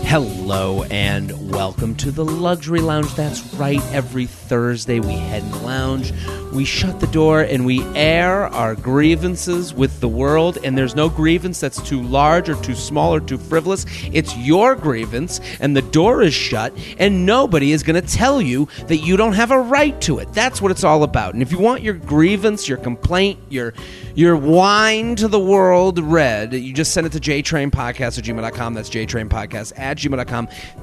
Hello and welcome to the Luxury Lounge. That's right, every Thursday we head in the lounge, we shut the door, and we air our grievances with the world. And there's no grievance that's too large or too small or too frivolous. It's your grievance, and the door is shut, and nobody is going to tell you that you don't have a right to it. That's what it's all about. And if you want your grievance, your complaint, your whine to the world read, you just send it to JTrainPodcast@gmail.com. That's JTrainPodcast@gmail.com.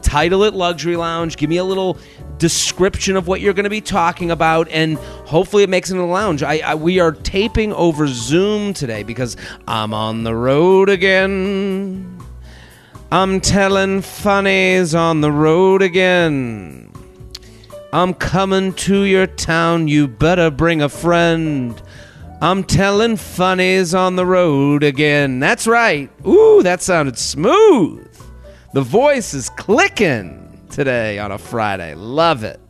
Title it Luxury Lounge. Give me a little description of what you're going to be talking about, and hopefully it makes it in the lounge. We are taping over Zoom today because I'm on the road again. I'm telling funnies on the road again. I'm coming to your town, you better bring a friend. I'm telling funnies on the road again. That's right. Ooh, that sounded smooth. The voice is clicking today on a Friday. Love it.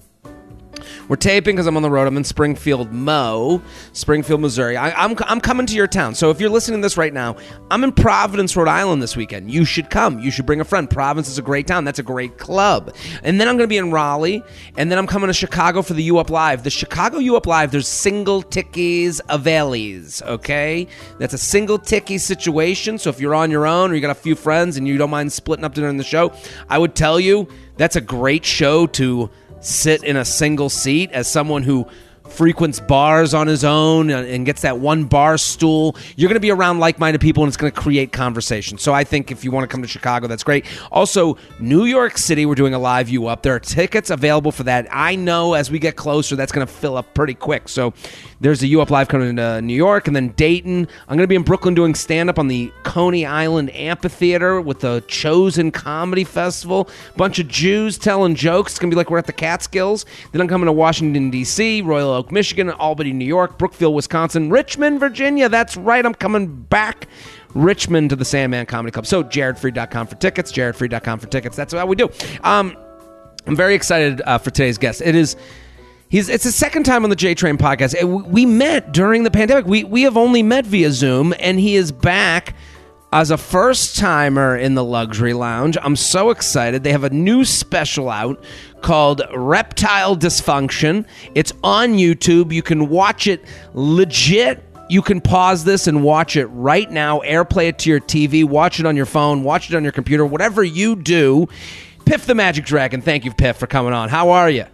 We're taping because I'm on the road. I'm in Springfield, Missouri. I'm coming to your town. So if you're listening to this right now, I'm in Providence, Rhode Island this weekend. You should come. You should bring a friend. Providence is a great town. That's a great club. And then I'm going to be in Raleigh. And then I'm coming to Chicago for the U Up Live. The Chicago U Up Live, there's single tickies availies, okay? That's a single tickie situation. So if you're on your own or you got a few friends and you don't mind splitting up during the show, I would tell you that's a great show to sit in a single seat. As someone who frequents bars on his own and gets that one bar stool, you're going to be around like-minded people, and it's going to create conversation. So I think if you want to come to Chicago, that's great. Also, New York City, we're doing a live U Up. There are tickets available for that. I know as we get closer, that's going to fill up pretty quick. So there's a U Up Live coming to New York, and then Dayton. I'm going to be in Brooklyn doing stand-up on the Coney Island Amphitheater with the Chosen Comedy Festival. Bunch of Jews telling jokes. It's going to be like we're at the Catskills. Then I'm coming to Washington, D.C., Royal Oak, Michigan, Albany, New York, Brookfield, Wisconsin, Richmond, Virginia. That's right. I'm coming back Richmond to the Sandman Comedy Club. So jaredfreid.com for tickets, jaredfreid.com for tickets. That's how we do. I'm very excited for today's guest. It's the second time on the JTrain podcast. We met during the pandemic. We have only met via Zoom, and he is back as a first-timer in the Luxury Lounge. I'm so excited. They have a new special out called Reptile Dysfunction. It's on YouTube. You can watch it legit. You can pause this and watch it right now. AirPlay it to your TV. Watch it on your phone. Watch it on your computer. Whatever you do. Piff the Magic Dragon. Thank you, Piff, for coming on. How are you?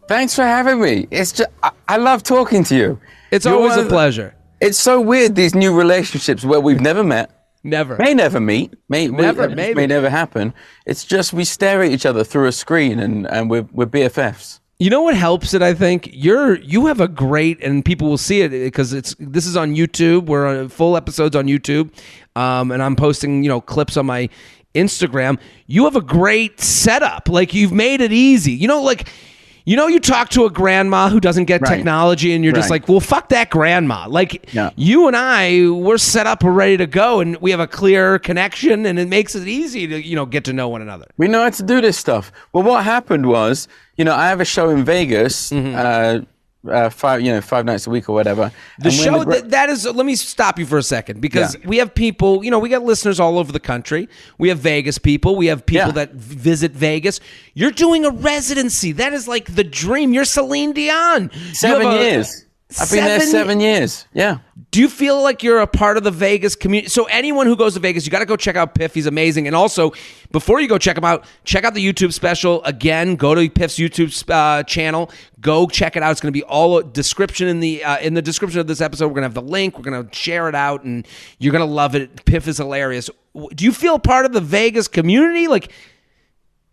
Thanks for having me. It's just, I love talking to you. It's always a pleasure. It's so weird, these new relationships where we've never met. Never. May never meet. May never happen. It's just we stare at each other through a screen and we're BFFs. You know what helps it, I think? You have a great, and people will see it because this is on YouTube. We're on full episodes on YouTube. And I'm posting, clips on my Instagram. You have a great setup. Like, you've made it easy. You talk to a grandma who doesn't get technology, and you're just like, well, fuck that grandma. Like, you and I, we're set up, we're ready to go, and we have a clear connection, and it makes it easy to, get to know one another. We know how to do this stuff. Well, what happened was, I have a show in Vegas, 5 nights a week or whatever. The show that is. Let me stop you for a second because we have people. We got listeners all over the country. We have Vegas people. We have people that visit Vegas. You're doing a residency. That is like the dream. You're Celine Dion. 7 years. I've been there 7 years. Yeah. Do you feel like you're a part of the Vegas community? So anyone who goes to Vegas, you got to go check out Piff. He's amazing. And also, before you go check him out, check out the YouTube special. Again, go to Piff's YouTube channel. Go check it out. It's going to be all description in the description of this episode. We're going to have the link. We're going to share it out, and you're going to love it. Piff is hilarious. Do you feel part of the Vegas community? Like,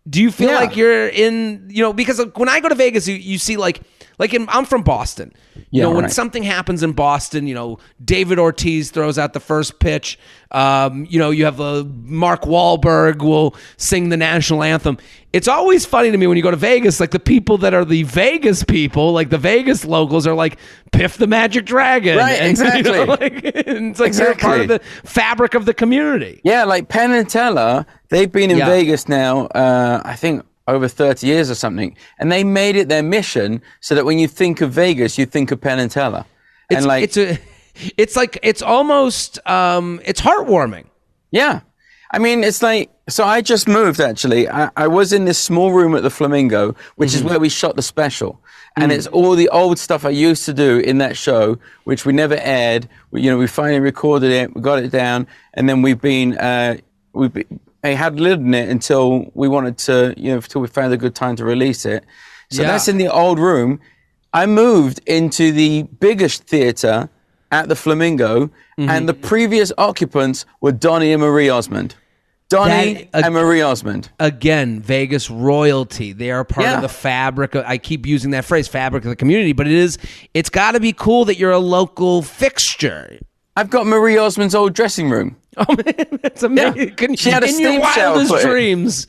do you feel like you're in? Because when I go to Vegas, you see I'm from Boston. When something happens in Boston, David Ortiz throws out the first pitch. You have Mark Wahlberg will sing the national anthem. It's always funny to me when you go to Vegas, like the people that are the Vegas people, like the Vegas locals are like Piff the Magic Dragon. Right, exactly. It's like they're part of the fabric of the community. Yeah, like Penn and Teller, they've been in Vegas now, I think, over 30 years or something. And they made it their mission so that when you think of Vegas, you think of Penn and Teller. It's almost, it's heartwarming. Yeah. I mean, it's like, so I just moved, actually. I was in this small room at the Flamingo, which is where we shot the special. And it's all the old stuff I used to do in that show, which we never aired. We finally recorded it, we got it down, and then I had lived in it until we wanted to, until we found a good time to release it. So that's in the old room. I moved into the biggest theater at the Flamingo, and the previous occupants were Donnie and Marie Osmond. Donnie and Marie Osmond. Again, Vegas royalty. They are part of the fabric. I keep using that phrase, fabric of the community, but it's got to be cool that you're a local fixture. I've got Marie Osmond's old dressing room. Oh man, that's amazing! Yeah. She had a steam shower. In your wildest dreams,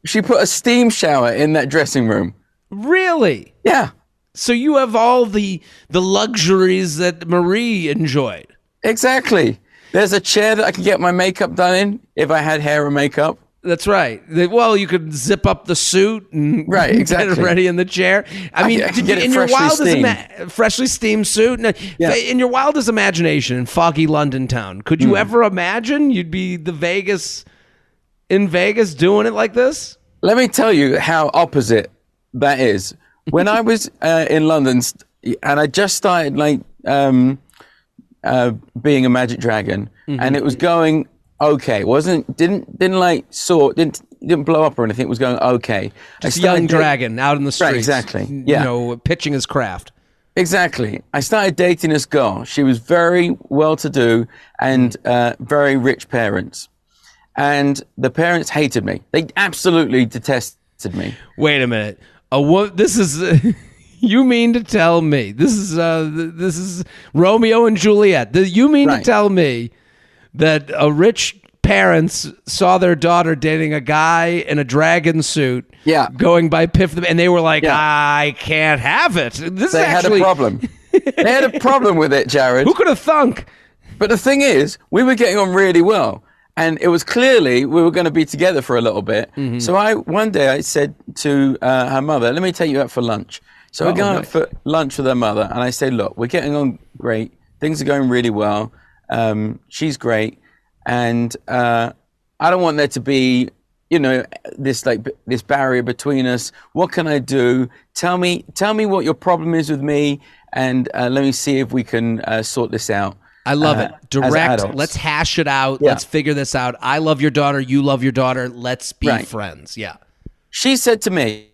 she put a steam shower in that dressing room. Really? Yeah. So you have all the luxuries that Marie enjoyed. Exactly. There's a chair that I could get my makeup done in if I had hair or makeup. That's right. Well, you could zip up the suit and get it ready in the chair. I mean, in your wildest freshly steamed suit, in your wildest imagination in foggy London town, could you ever imagine you'd be in Vegas doing it like this? Let me tell you how opposite that is. When I was in London and I just started being a magic dragon, and it was going okay. Didn't blow up or anything. It was going okay. Just a young dragon out in the streets. Right, exactly. Yeah. Pitching his craft. Exactly. I started dating this girl. She was very well-to-do and very rich parents. And the parents hated me. They absolutely detested me. Wait a minute. This is... You mean to tell me this is Romeo and Juliet? You mean to tell me that a rich parents saw their daughter dating a guy in a dragon suit, going by Piff, and they were like, I can't have it. They had a problem. They had a problem with it, Jared. Who could have thunk? But the thing is, we were getting on really well. And it was clearly we were going to be together for a little bit. So one day I said to her mother, let me take you out for lunch. So we're going out for lunch with her mother, and I say, look, we're getting on great. Things are going really well. She's great. And I don't want there to be, this barrier between us. What can I do? Tell me what your problem is with me, and let me see if we can sort this out. I love it. Direct. Let's hash it out. Yeah. Let's figure this out. I love your daughter. You love your daughter. Let's be friends. Yeah. She said to me,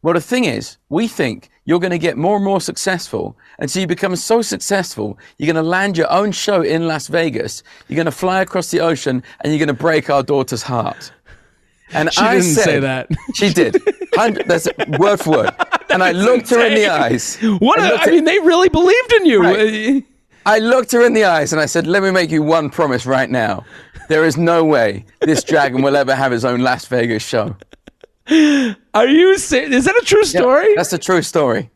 well, the thing is, we think you're going to get more and more successful. And so you become so successful, you're going to land your own show in Las Vegas. You're going to fly across the ocean, and you're going to break our daughter's heart. And she didn't say that. She did. That's word for word. And I looked her in the eyes. They really believed in you. Right. I looked her in the eyes and I said, let me make you one promise right now. There is no way this dragon will ever have his own Las Vegas show. Are you serious? Is that a true story? Yeah, that's a true story.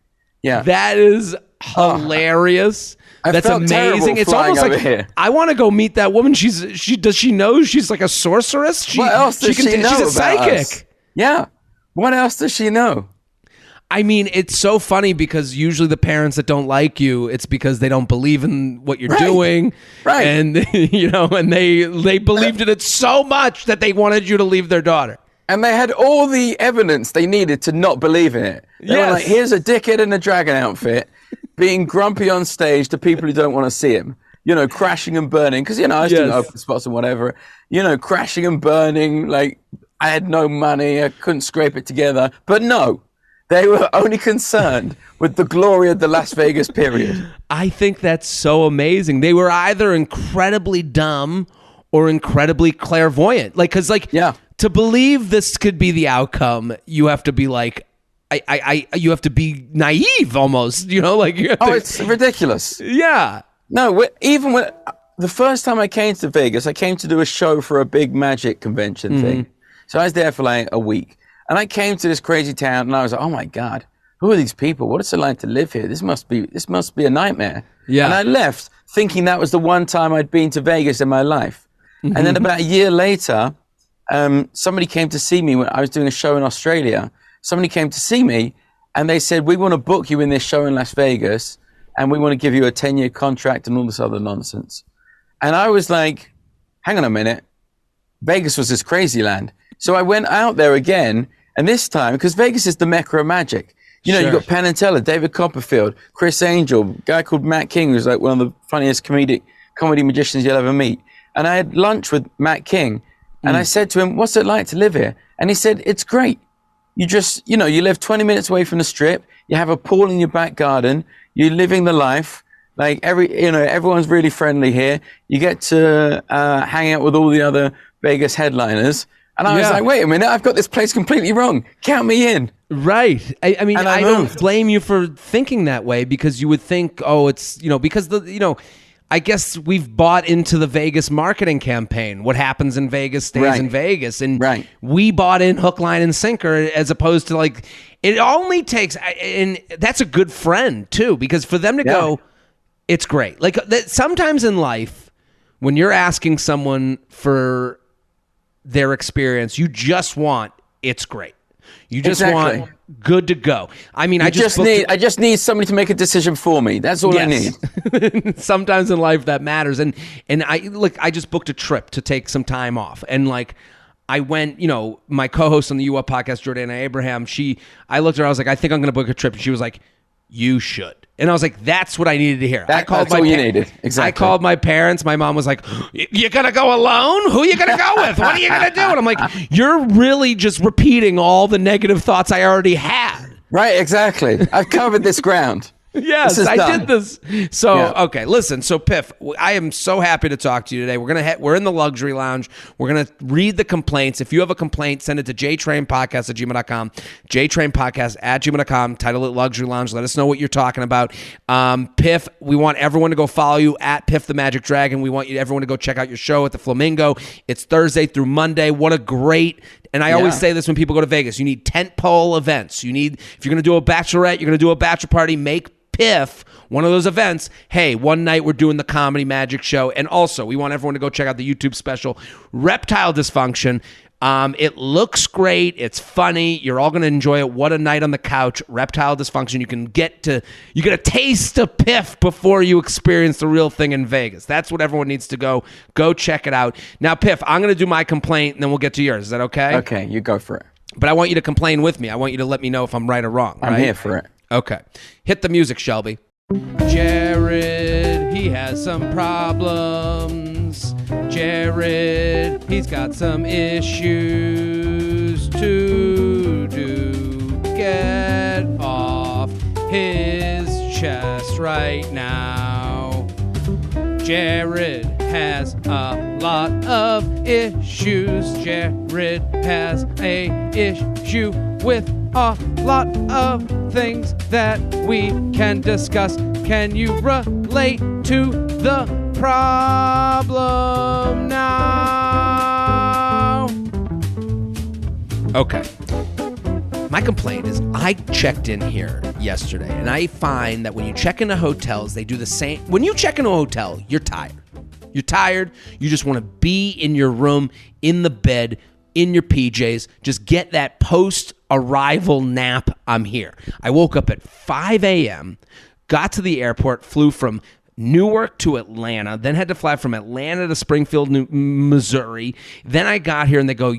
Yeah. That is hilarious. That's amazing. It's almost like here. I want to go meet that woman. Does she know she's like a sorceress? What else does she know? She's a psychic. Us? Yeah. What else does she know? I mean, it's so funny because usually the parents that don't like you, it's because they don't believe in what you're doing. Right. And and they believed in it so much that they wanted you to leave their daughter. And they had all the evidence they needed to not believe in it. They were like, here's a dickhead in a dragon outfit being grumpy on stage to people who don't want to see him. Crashing and burning. Because, I was doing open spots and whatever. Crashing and burning. Like, I had no money. I couldn't scrape it together. But no, they were only concerned with the glory of the Las Vegas period. I think that's so amazing. They were either incredibly dumb or incredibly clairvoyant. To believe this could be the outcome, you have to be you have to be naive almost, it's ridiculous. Yeah. No, even when the first time I came to Vegas, I came to do a show for a big magic convention thing. So I was there for like a week, and I came to this crazy town, and I was like, oh my God, who are these people? What is it like to live here? This must be a nightmare. Yeah. And I left thinking that was the one time I'd been to Vegas in my life. And then about a year later, somebody came to see me when I was doing a show in Australia. Somebody came to see me, and they said, we want to book you in this show in Las Vegas, and we want to give you a 10-year contract and all this other nonsense. And I was like, hang on a minute. Vegas was this crazy land. So I went out there again, and this time, because Vegas is the mecca of magic. You know, Sure. you've got Penn and Teller, David Copperfield, Chris Angel, a guy called Matt King, who's like one of the funniest comedy magicians you'll ever meet. And I had lunch with Matt King, and I said to him, what's it like to live here? And he said, it's great. You just, you live 20 minutes away from the strip, you have a pool in your back garden, you're living the life. Like everyone's really friendly here. You get to hang out with all the other Vegas headliners. And I was like, wait a minute, I've got this place completely wrong. Count me in. Right. I mean, I don't blame you for thinking that way, because you would think, it's, because I guess we've bought into the Vegas marketing campaign. What happens in Vegas stays in Vegas. And we bought in hook, line, and sinker, as opposed to like, it only takes, and that's a good friend too, because for them to go, it's great. Like sometimes in life, when you're asking someone for their experience, you just want, it's great. You just want good to go. I mean, I just need somebody to make a decision for me. That's all I need. Sometimes in life that matters. And I just booked a trip to take some time off. And like I went, my co-host on the U Up podcast, Jordana Abraham, I looked at her, I was like, I think I'm going to book a trip. And she was like, you should. And I was like, that's what I needed to hear. That's all you needed. Exactly. I called my parents. My mom was like, you're going to go alone? Who are you going to go with? What are you going to do? And I'm like, you're really just repeating all the negative thoughts I already had. Right, exactly. I've covered this ground. Yes, I did this. So, okay, listen. So, Piff, I am so happy to talk to you today. We're in the luxury lounge. We're going to read the complaints. If you have a complaint, send it to JTrainPodcast@gmail.com, JTrainPodcast@gmail.com, title it Luxury Lounge. Let us know what you're talking about. Piff, we want everyone to go follow you at Piff the Magic Dragon. We want everyone to go check out your show at the Flamingo. It's Thursday through Monday. What a great... And I always say this when people go to Vegas. You need tentpole events. If you're going to do a bachelorette, you're going to do a bachelor party, make Piff one of those events. Hey, one night we're doing the comedy magic show. And also, we want everyone to go check out the YouTube special, Reptile Dysfunction. It looks great. It's funny. You're all going to enjoy it. What a night on the couch. Reptile Dysfunction. You get a taste of Piff before you experience the real thing in Vegas. That's what everyone needs to go. Go check it out. Now, Piff, I'm going to do my complaint, and then we'll get to yours. Is that okay? Okay, you go for it. But I want you to complain with me. I want you to let me know if I'm right or wrong. I'm here for it. Okay. Hit the music, Shelby. Jared, he has some problems. Jared, he's got some issues to do. Get off his chest right now. Jared has a lot of issues. Jared has a issue with a lot of things that we can discuss. Can you relate to the problem now? Okay. My complaint is I checked in here yesterday, and I find that when you check into hotels, they do the same. When you check into a hotel, you're tired. You're tired. You just want to be in your room, in the bed, in your PJs. Just get that post-arrival nap. I'm here. I woke up at 5 a.m., got to the airport, flew from Newark to Atlanta, then had to fly from Atlanta to Springfield, Missouri. Then I got here and they go,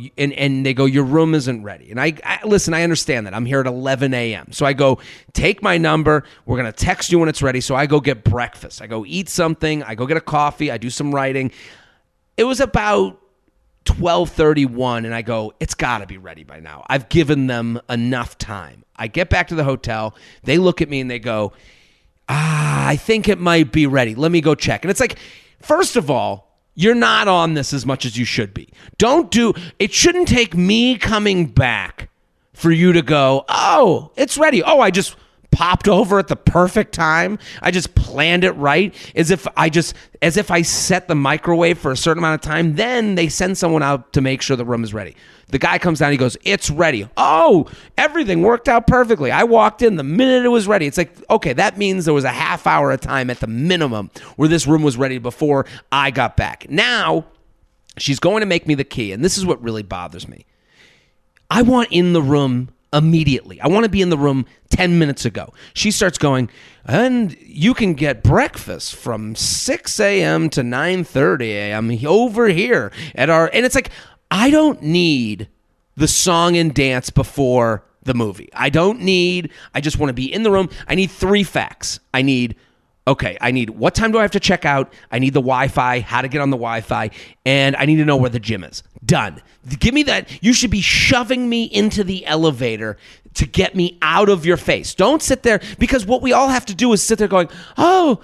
your room isn't ready. And I listen, I understand that. I'm here at 11 a.m. So I go, take my number. We're going to text you when it's ready. So I go get breakfast. I go eat something. I go get a coffee. I do some writing. It was about 12:31 and I go, it's got to be ready by now. I've given them enough time. I get back to the hotel. They look at me and they go, I think it might be ready. Let me go check. And it's like, first of all, you're not on this as much as you should be. It shouldn't take me coming back for you to go, oh, it's ready. Oh, I just popped over at the perfect time. I just planned it right. As if I set the microwave for a certain amount of time. Then they send someone out to make sure the room is ready. The guy comes down, he goes, it's ready. Oh, everything worked out perfectly. I walked in the minute it was ready. It's like, okay, that means there was a half hour of time at the minimum where this room was ready before I got back. Now, she's going to make me the key, and this is what really bothers me. I want in the room immediately. I want to be in the room 10 minutes ago. She starts going, and you can get breakfast from 6 a.m. to 9:30 a.m. over here at our... And it's like, I don't need the song and dance before the movie. I just want to be in the room. I need 3 facts. I need what time do I have to check out? I need the Wi-Fi, how to get on the Wi-Fi, and I need to know where the gym is. Done. Give me that. You should be shoving me into the elevator to get me out of your face. Don't sit there, because what we all have to do is sit there going, you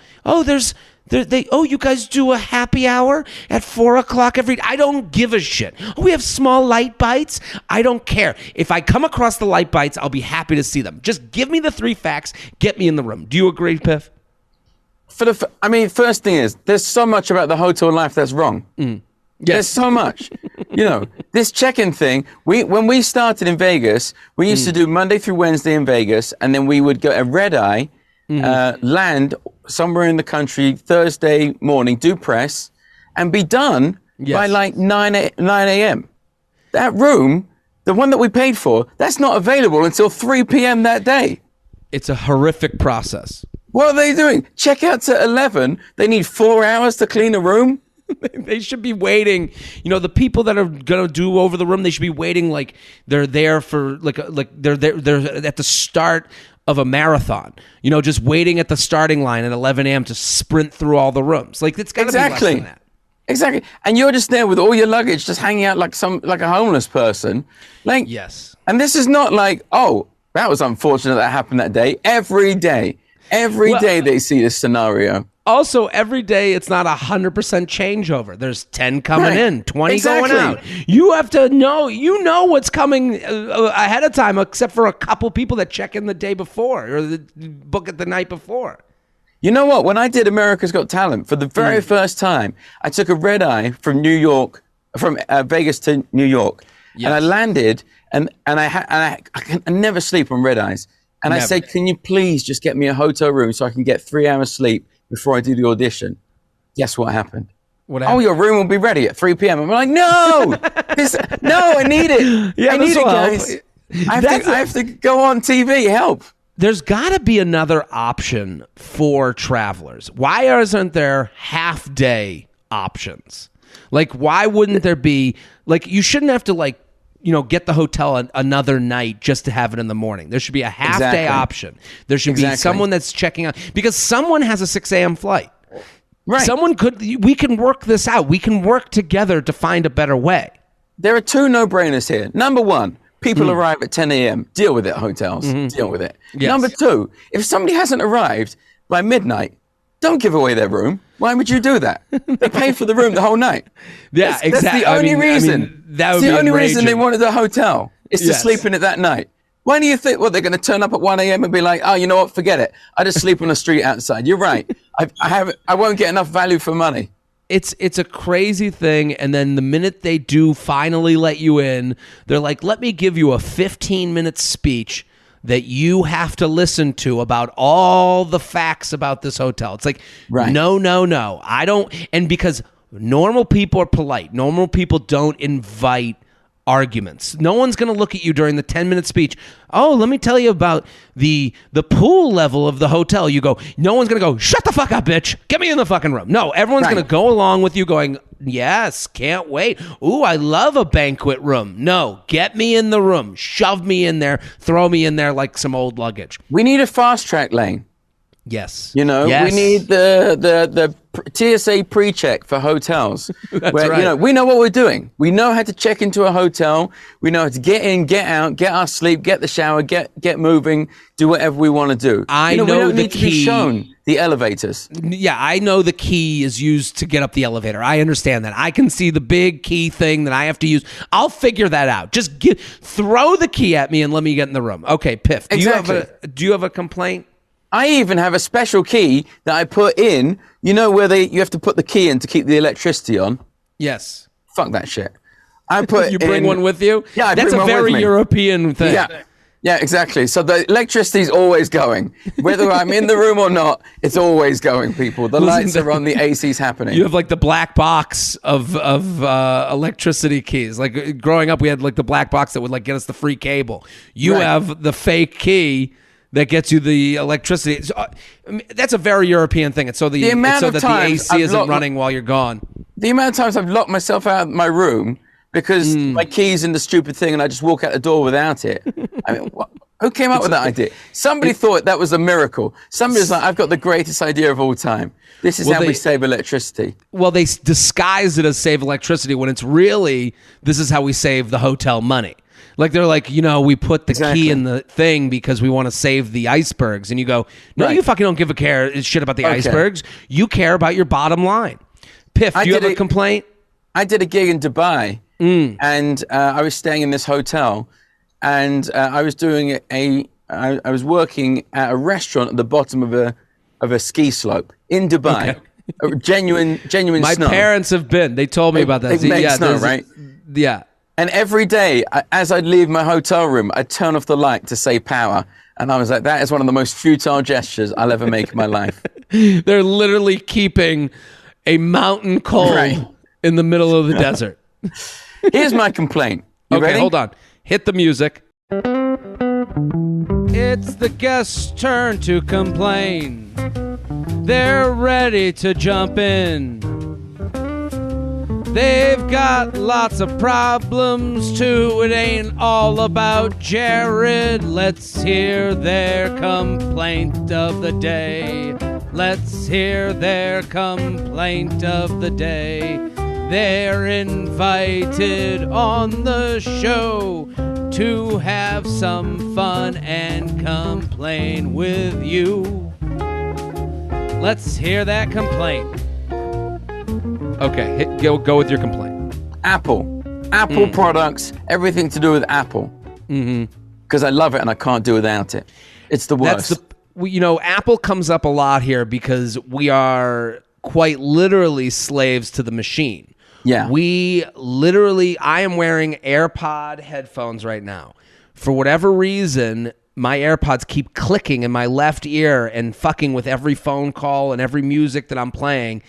guys do a happy hour at 4:00 every... I don't give a shit. We have small light bites. I don't care. If I come across the light bites, I'll be happy to see them. Just give me the 3 facts. Get me in the room. Do you agree, Piff? First thing is, there's so much about the hotel life that's wrong. Yes. There's so much. This check-in thing, when we started in Vegas, we used to do Monday through Wednesday in Vegas, and then we would go a red-eye, land somewhere in the country Thursday morning, do press, and be done by like 9 a.m. That room, the one that we paid for, that's not available until 3 p.m. that day. It's a horrific process. What are they doing? Checkouts at 11. They need 4 hours to clean a room. They should be waiting. The people that are gonna do over the room, they should be waiting like they're there for like they're at the start of a marathon. Just waiting at the starting line at 11 a.m. to sprint through all the rooms. Like it's gotta be less than that. Exactly. And you're just there with all your luggage, just hanging out like a homeless person. Like yes. And this is not like, oh, that was unfortunate that happened that day. Every day they see this scenario. Also, every day it's not 100% changeover. There's 10 coming in, 20 going out. You have to know, what's coming ahead of time, except for a couple people that check in the day before or book it the night before. You know what? When I did America's Got Talent for the very first time, I took a red eye from Vegas to New York, and I landed, and I never sleep on red eyes. And I said, can you please just get me a hotel room so I can get 3 hours sleep before I do the audition? Guess what happened? What happened? Oh, your room will be ready at 3 p.m. I'm like, no, I need it. Yeah, I need it, guys. I have to go on TV. Help. There's got to be another option for travelers. Why isn't there half-day options? Like, why wouldn't there be, like, you shouldn't have to, get the hotel another night just to have it in the morning. There should be a half-day option. There should be someone that's checking out, because someone has a 6 a.m. flight. Right. We can work this out. We can work together to find a better way. There are 2 no-brainers here. Number 1, people arrive at 10 a.m. Deal with it, hotels. Deal with it. Yes. Number 2, if somebody hasn't arrived by midnight, don't give away their room. Why would you do that? They paid for the room the whole night. Yeah, exactly. That's the only reason. That would be the only reason they wanted a hotel is to sleep in it that night. Why do you think, they're going to turn up at 1 a.m. and be like, oh, you know what, forget it. I just sleep on the street outside. You're right. I won't get enough value for money. It's a crazy thing, and then the minute they do finally let you in, they're like, let me give you a 15-minute speech that you have to listen to about all the facts about this hotel. It's like, no. I don't. And because normal people are polite, normal people don't invite arguments. No one's going to look at you during the 10-minute speech. Oh, let me tell you about the pool level of the hotel. You go, no one's going to go, shut the fuck up, bitch. Get me in the fucking room. No, everyone's going to go along with you going, yes, can't wait. Ooh, I love a banquet room. No, get me in the room. Shove me in there. Throw me in there like some old luggage. We need a fast track lane. Yes. We need the TSA pre-check for hotels. Where, we know what we're doing. We know how to check into a hotel. We know how to get in, get out, get our sleep, get the shower, get moving, do whatever we want to do. I know we don't the need key. to be shown the elevators. Yeah, I know the key is used to get up the elevator. I understand that. I can see the big key thing that I have to use. I'll figure that out. Just throw the key at me and let me get in the room. Okay, Piff, do you have a complaint? I even have a special key that I put in, where you have to put the key in to keep the electricity on. Yes. Fuck that shit. I put You bring one with you? Yeah, That's a very European thing. Yeah. Yeah, exactly. So the electricity's always going. Whether I'm in the room or not, it's always going, people. The lights are on, the AC's happening. You have like the black box of electricity keys. Like growing up, we had like the black box that would like get us the free cable. You have the fake key that gets you the electricity. So, that's a very European thing. It's so the AC isn't running while you're gone. The amount of times I've locked myself out of my room because my key's in the stupid thing and I just walk out the door without it. I mean, who came up with that idea? Somebody thought that was a miracle. Somebody's like, I've got the greatest idea of all time. This is how we save electricity. Well, they disguise it as save electricity when it's really, this is how we save the hotel money. Like they're like, we put the key in the thing because we want to save the icebergs. And you go, no, you fucking don't give a shit about the icebergs. You care about your bottom line. Piff, do you have a complaint? I did a gig in Dubai. And I was staying in this hotel, and I was doing I was working at a restaurant at the bottom of a ski slope in Dubai. Okay. Genuine My snow. parents have been. They told me about that. They make snow, right? Yeah. And every day, as I'd leave my hotel room, I'd turn off the light to save power. And I was like, that is one of the most futile gestures I'll ever make in my life. They're literally keeping a mountain cold in the middle of the desert. Here's my complaint. You ready? Hold on. Hit the music. It's the guest's turn to complain. They're ready to jump in. They've got lots of problems too. It ain't all about Jared. Let's hear their complaint of the day. Let's hear their complaint of the day. They're invited on the show to have some fun and complain with you. Let's hear that complaint. Okay, go with your complaint. Apple products, everything to do with Apple. Because I love it and I can't do without it. It's the worst. Apple comes up a lot here because we are quite literally slaves to the machine. Yeah. I am wearing AirPod headphones right now. For whatever reason, my AirPods keep clicking in my left ear and fucking with every phone call and every music that I'm playing.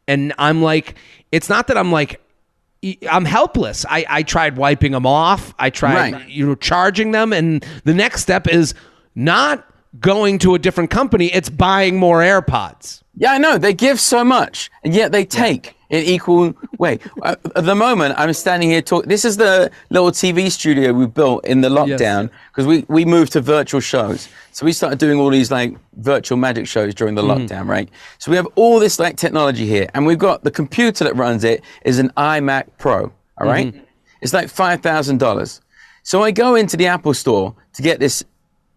And I'm like, it's not that I'm helpless. I tried wiping them off. I tried, charging them. And the next step is not going to a different company. It's buying more AirPods. Yeah, I know. They give so much, and yet they take in equal way. At the moment, I'm standing here talking. This is the little TV studio we built in the lockdown because we moved to virtual shows. So we started doing all these like virtual magic shows during the lockdown, right? So we have all this like technology here, and we've got the computer that runs it is an iMac Pro, all right? It's like $5,000. So I go into the Apple store to get this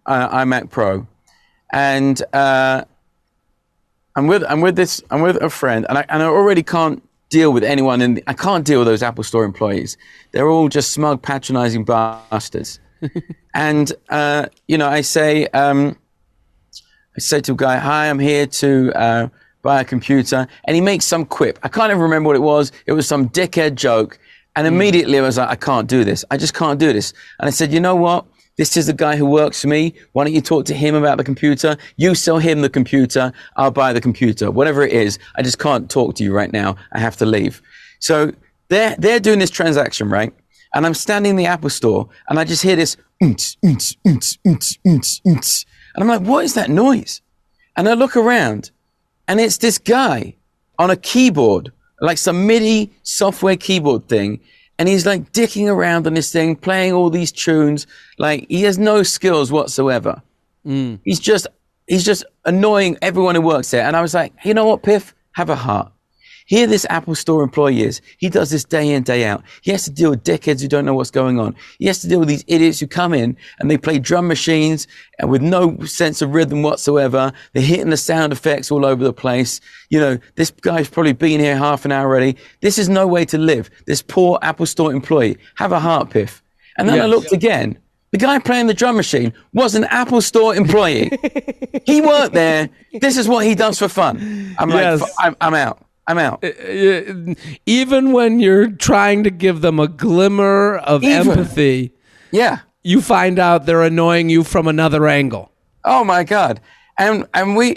iMac Pro, and I'm with a friend, and I already can't deal with anyone, I can't deal with those Apple Store employees. They're all just smug, patronizing bastards. And I say to a guy, "Hi, I'm here to buy a computer," and he makes some quip. I can't even remember what it was. It was some dickhead joke, and immediately I was like, "I can't do this. I just can't do this." And I said, "You know what? This is the guy who works for me. Why don't you talk to him about the computer? You sell him the computer. I'll buy the computer. Whatever it is, I just can't talk to you right now. I have to leave." So they're doing this transaction, right? And I'm standing in the Apple store, and I just hear this, and I'm like, what is that noise? And I look around, and it's this guy on a keyboard, like some MIDI software keyboard thing. And he's like dicking around on this thing, playing all these tunes. Like he has no skills whatsoever. He's just annoying everyone who works there. And I was like, you know what, Piff? Have a heart. Here this Apple Store employee is. He does this day in, day out. He has to deal with dickheads who don't know what's going on. He has to deal with these idiots who come in and they play drum machines and with no sense of rhythm whatsoever. They're hitting the sound effects all over the place. This guy's probably been here half an hour already. This is no way to live. This poor Apple Store employee. Have a heart, Piff. And then I looked again. The guy playing the drum machine was an Apple Store employee. He worked there. This is what he does for fun. I'm like, I'm out. I'm out. Even when you're trying to give them a glimmer of empathy. Yeah. you find out they're annoying you from another angle. Oh my God. And we,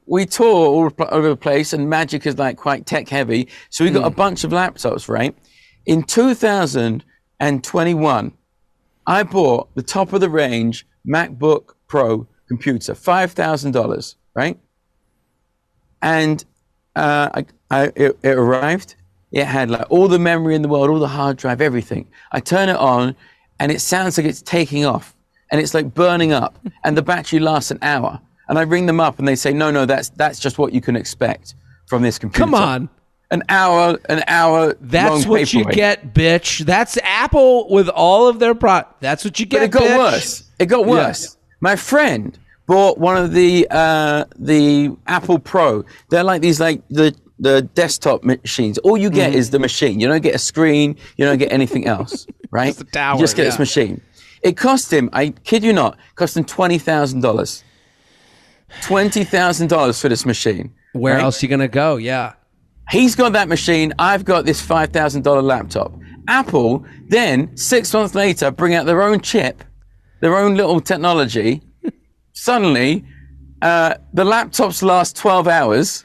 we tour all over the place, and Magic is like quite tech heavy. So we got a bunch of laptops, right? In 2021, I bought the top of the range MacBook Pro computer, $5,000, right? And it arrived. It had like all the memory in the world, all the hard drive, everything. I turn it on, and it sounds like it's taking off, and it's like burning up, and the battery lasts an hour. And I ring them up, and they say, no, that's just what you can expect from this computer. Come on. An hour. That's what you get, bitch. That's Apple with all of their That's what you get. But it got bitch. worse. It got worse. Yeah. My friend bought one of the Apple Pro. They're like these, like the desktop machines. All you get is the machine. You don't get a screen. You don't get anything else, right? Just a tower, you just get this machine. It cost him, I kid you not, $20,000. $20,000 for this machine. Where else are you gonna go? Yeah. He's got that machine. I've got this $5,000 laptop. Apple then 6 months later bring out their own chip, their own little technology. Suddenly, the laptops last 12 hours.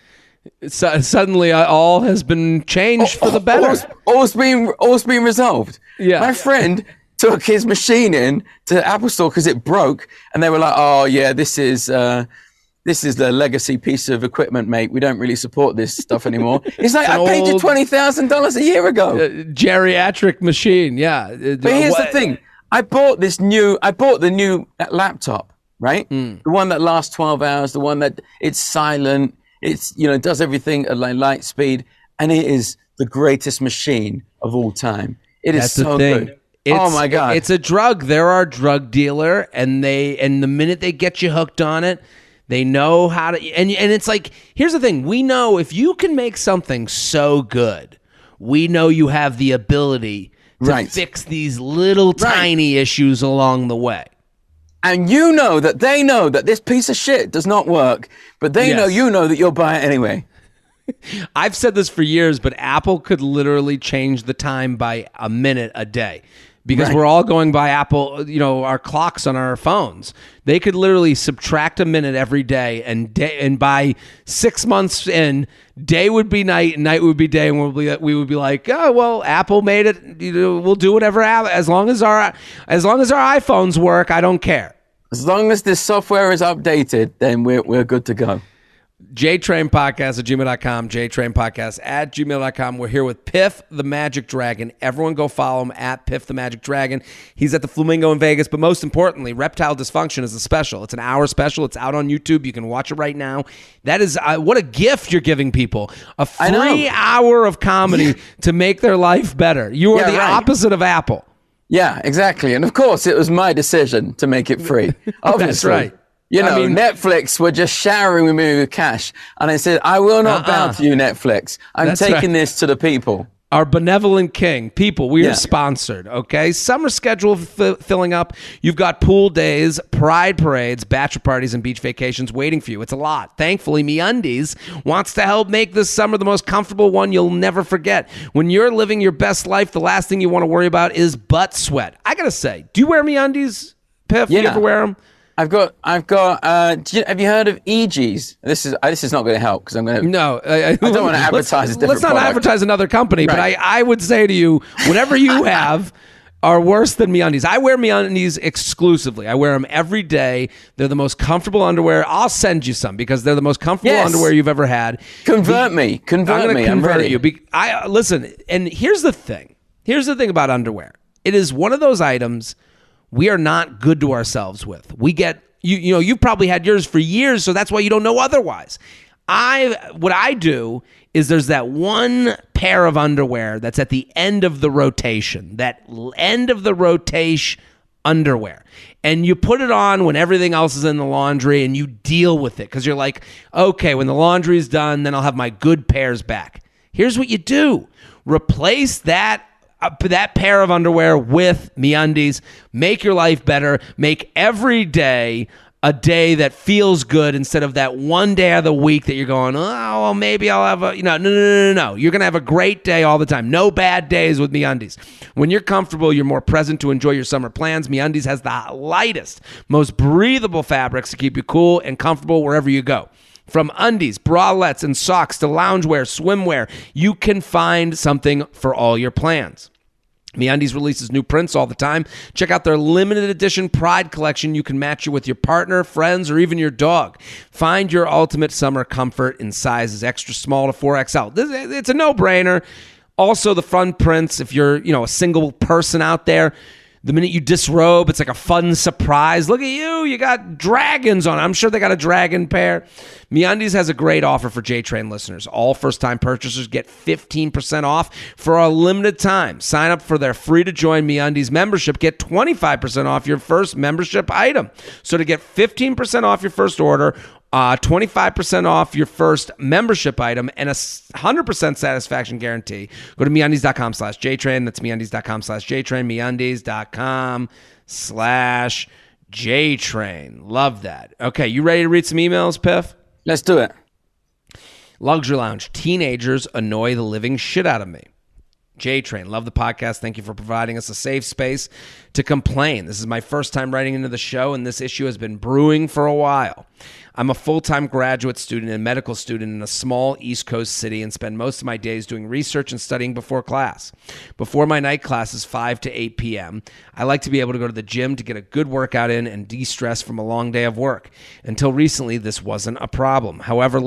So, suddenly, all has been changed for the better. All's been resolved. Yeah. My friend took his machine in to the Apple Store because it broke, and they were like, "Oh yeah, this is the legacy piece of equipment, mate. We don't really support this stuff anymore." He's like, "I paid you $20,000 a year ago." Geriatric machine, yeah. But here's the thing: I bought the new laptop, right? The one that lasts 12 hours, the one that it's silent. It's, does everything at like light speed, and it is the greatest machine of all time. It is so good. Oh my God. It's a drug. They're our drug dealer, and the minute they get you hooked on it, they know how to, and it's like, here's the thing. We know if you can make something so good, we know you have the ability to fix these little tiny issues along the way. And they know that this piece of shit does not work, but they know that you'll buy it anyway. I've said this for years, but Apple could literally change the time by a minute a day because we're all going by Apple, our clocks on our phones. They could literally subtract a minute every day, and by 6 months in, day would be night and night would be day, and we would be like, oh well, Apple made it. We'll do whatever as long as our iPhones work. I don't care. As long as this software is updated, then we're good to go. JTrain Podcast at gmail.com, JTrain Podcast at gmail.com. We're here with Piff the Magic Dragon. Everyone go follow him at Piff the Magic Dragon. He's at the Flamingo in Vegas, but most importantly, Reptile Dysfunction is a special. It's an hour special. It's out on YouTube. You can watch it right now. That is, what a gift you're giving people. A free hour of comedy to make their life better. You are the opposite of Apple. Yeah, exactly. And of course, it was my decision to make it free. Obviously. That's right. Netflix were just showering me with cash. And I said, I will not bow to you, Netflix. I'm taking this to the people. Our benevolent king. People, we are sponsored, okay? Summer schedule filling up. You've got pool days, pride parades, bachelor parties, and beach vacations waiting for you. It's a lot. Thankfully, MeUndies wants to help make this summer the most comfortable one you'll never forget. When you're living your best life, the last thing you want to worry about is butt sweat. I got to say, do you wear MeUndies, Piff? Yeah. Do you ever wear them? I've got. Have you heard of EGs? This is not going to help because I'm going to. No, I don't want to advertise a different Let's not product. advertise another company, but I would say to you, whatever you have are worse than MeUndies. I wear MeUndies exclusively. I wear them every day. They're the most comfortable underwear. I'll send you some because they're the most comfortable underwear you've ever had. Convert me. I'm going to convert you. Listen, and here's the thing. Here's the thing about underwear. It is one of those items we are not good to ourselves with. We get, you've probably had yours for years, so that's why you don't know otherwise. What I do is there's that one pair of underwear that's at the end of the rotation, underwear. And you put it on when everything else is in the laundry and you deal with it because you're like, okay, when the laundry is done, then I'll have my good pairs back. Here's what you do. Replace that pair of underwear with MeUndies. Make your life better. Make every day a day that feels good instead of that one day of the week that you're going, oh, well, maybe I'll have a, no. You're going to have a great day all the time. No bad days with MeUndies. When you're comfortable, you're more present to enjoy your summer plans. MeUndies has the lightest, most breathable fabrics to keep you cool and comfortable wherever you go. From undies, bralettes, and socks to loungewear, swimwear, you can find something for all your plans. MeUndies releases new prints all the time. Check out their limited edition Pride collection. You can match it with your partner, friends, or even your dog. Find your ultimate summer comfort in sizes extra small to 4XL. It's a no-brainer. Also, the fun prints, if you're a single person out there, the minute you disrobe, it's like a fun surprise. Look at you got dragons on. I'm sure they got a dragon pair. MeUndies has a great offer for JTrain listeners. All first-time purchasers get 15% off for a limited time. Sign up for their free-to-join MeUndies membership. Get 25% off your first membership item. So to get 15% off your first order, 25% off your first membership item, and a 100% satisfaction guarantee, go to MeUndies.com/JTrain. That's MeUndies.com/JTrain. MeUndies.com/JTrain. Love that. Okay, you ready to read some emails, Piff? Let's do it. Luxury Lounge. Teenagers annoy the living shit out of me. JTrain, love the podcast. Thank you for providing us a safe space to complain. This is my first time writing into the show, and this issue has been brewing for a while. I'm a full-time graduate student and medical student in a small East Coast city and spend most of my days doing research and studying before class. Before my night class is 5 to 8 p.m., I like to be able to go to the gym to get a good workout in and de-stress from a long day of work. Until recently, this wasn't a problem. However,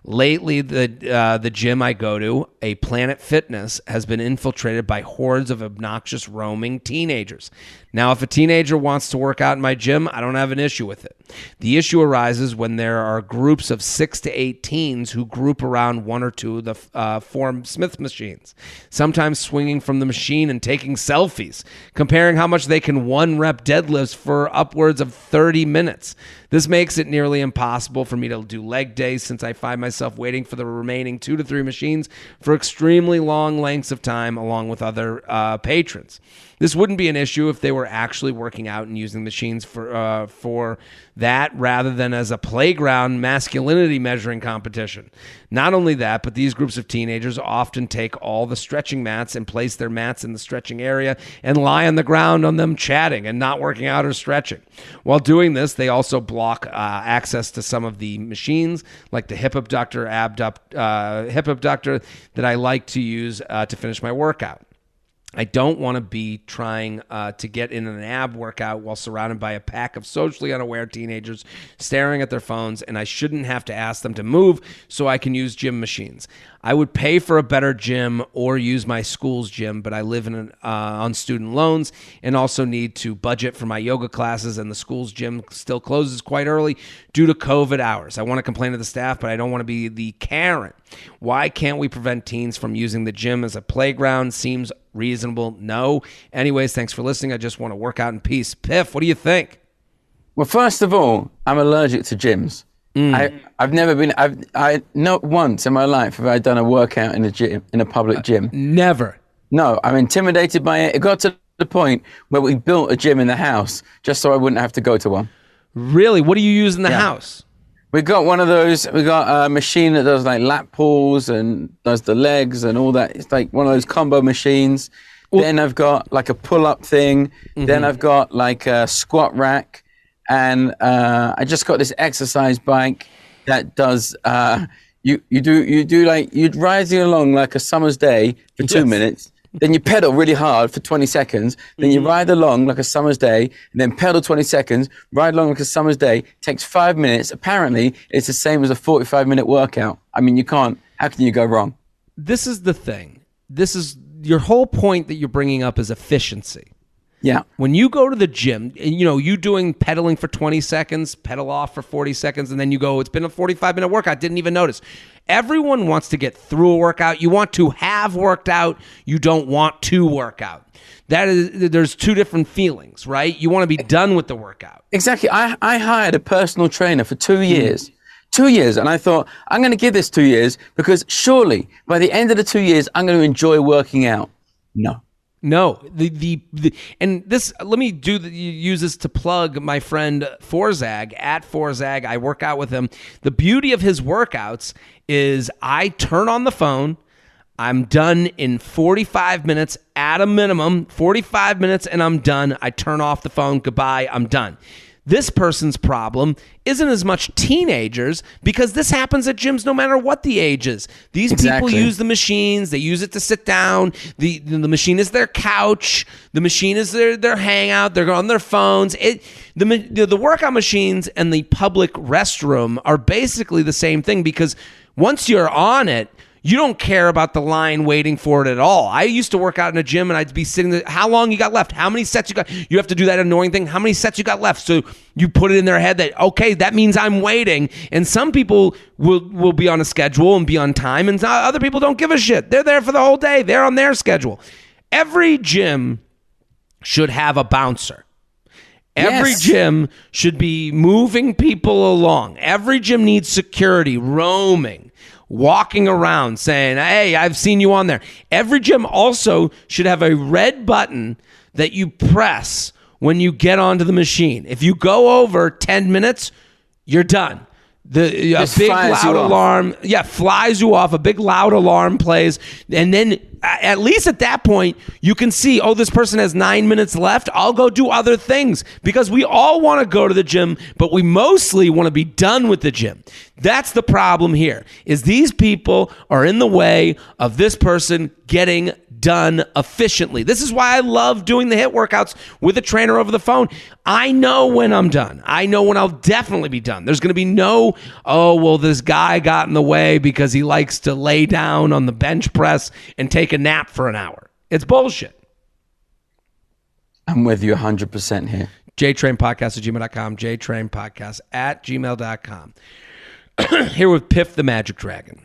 lately, the gym I go to, a Planet Fitness, has been infiltrated by hordes of obnoxious roaming teenagers. Now, if a teenager wants to work out in my gym, I don't have an issue with it. The issue arises when there are groups of 6 to 8 teens who group around one or two of the form Smith machines, sometimes swinging from the machine and taking selfies, comparing how much they can one-rep deadlifts for upwards of 30 minutes. This makes it nearly impossible for me to do leg days since I find myself waiting for the remaining 2 to 3 machines for extremely long lengths of time along with other patrons. This wouldn't be an issue if they were actually working out and using machines for that rather than as a playground masculinity measuring competition. Not only that, but these groups of teenagers often take all the stretching mats and place their mats in the stretching area and lie on the ground on them chatting and not working out or stretching. While doing this, they also block access to some of the machines like the hip abductor that I like to use to finish my workout. I don't want to be trying to get in an ab workout while surrounded by a pack of socially unaware teenagers staring at their phones, and I shouldn't have to ask them to move so I can use gym machines. I would pay for a better gym or use my school's gym, but I live on student loans and also need to budget for my yoga classes, and the school's gym still closes quite early due to COVID hours. I want to complain to the staff, but I don't want to be the Karen. Why can't we prevent teens from using the gym as a playground? Seems reasonable. No. Anyways, thanks for listening. I just want to work out in peace. Piff, what do you think? Well, first of all, I'm allergic to gyms. I've never been. I not once in my life have I done a workout in a gym, in a public gym. Never. No, I'm intimidated by it. It got to the point where we built a gym in the house just so I wouldn't have to go to one. Really? What do you use in the house? We got one of those. We got a machine that does like lat pulls and does the legs and all that. It's like one of those combo machines. Well, then I've got like a pull-up thing. Mm-hmm. Then I've got like a squat rack. And I just got this exercise bike that does you ride along like a summer's day for 2 minutes, then you pedal really hard for 20 seconds, then you ride along like a summer's day, and then pedal 20 seconds, ride along like a summer's day, takes 5 minutes. Apparently, it's the same as a 45-minute workout. I mean, how can you go wrong? This is the thing. This is your whole point that you're bringing up is efficiency. Yeah. When you go to the gym, you doing pedaling for 20 seconds, pedal off for 40 seconds, and then you go, it's been a 45-minute workout, didn't even notice. Everyone wants to get through a workout. You want to have worked out. You don't want to work out. There's two different feelings, right? You want to be done with the workout. Exactly. I hired a personal trainer for 2 years. 2 years. And I thought, I'm going to give this 2 years because surely by the end of the 2 years, I'm going to enjoy working out. No. No, and this, let me use this to plug my friend Forzag at Forzag. I work out with him. The beauty of his workouts is I turn on the phone. I'm done in 45 minutes at a minimum, 45 minutes, and I'm done. I turn off the phone. Goodbye. I'm done. This person's problem isn't as much teenagers, because this happens at gyms no matter what the age is. These people use the machines. They use it to sit down. The machine is their couch. The machine is their hangout. They're on their phones. The workout machines and the public restroom are basically the same thing, because once you're on it, you don't care about the line waiting for it at all. I used to work out in a gym and I'd be sitting there, how long you got left? How many sets you got? You have to do that annoying thing. How many sets you got left? So you put it in their head that, okay, that means I'm waiting. And some people will be on a schedule and be on time, and other people don't give a shit. They're there for the whole day. They're on their schedule. Every gym should have a bouncer. Every gym should be moving people along. Every gym needs security, roaming, walking around saying, hey, I've seen you on there. Every gym also should have a red button that you press when you get onto the machine. If you go over 10 minutes, you're done. A big loud alarm, flies you off. A big loud alarm plays, and then at least at that point you can see, oh, this person has 9 minutes left. I'll go do other things, because we all want to go to the gym, but we mostly want to be done with the gym. That's the problem here, is these people are in the way of this person getting done efficiently. This is why I love doing the HIIT workouts with a trainer over the phone. I know when I'm done. I know when I'll definitely be done. There's going to be no, oh, well, this guy got in the way because he likes to lay down on the bench press and take a nap for an hour. It's bullshit. I'm with you 100% here. JTrainPodcast@gmail.com. JTrainPodcast@gmail.com. Here with Piff the Magic Dragon.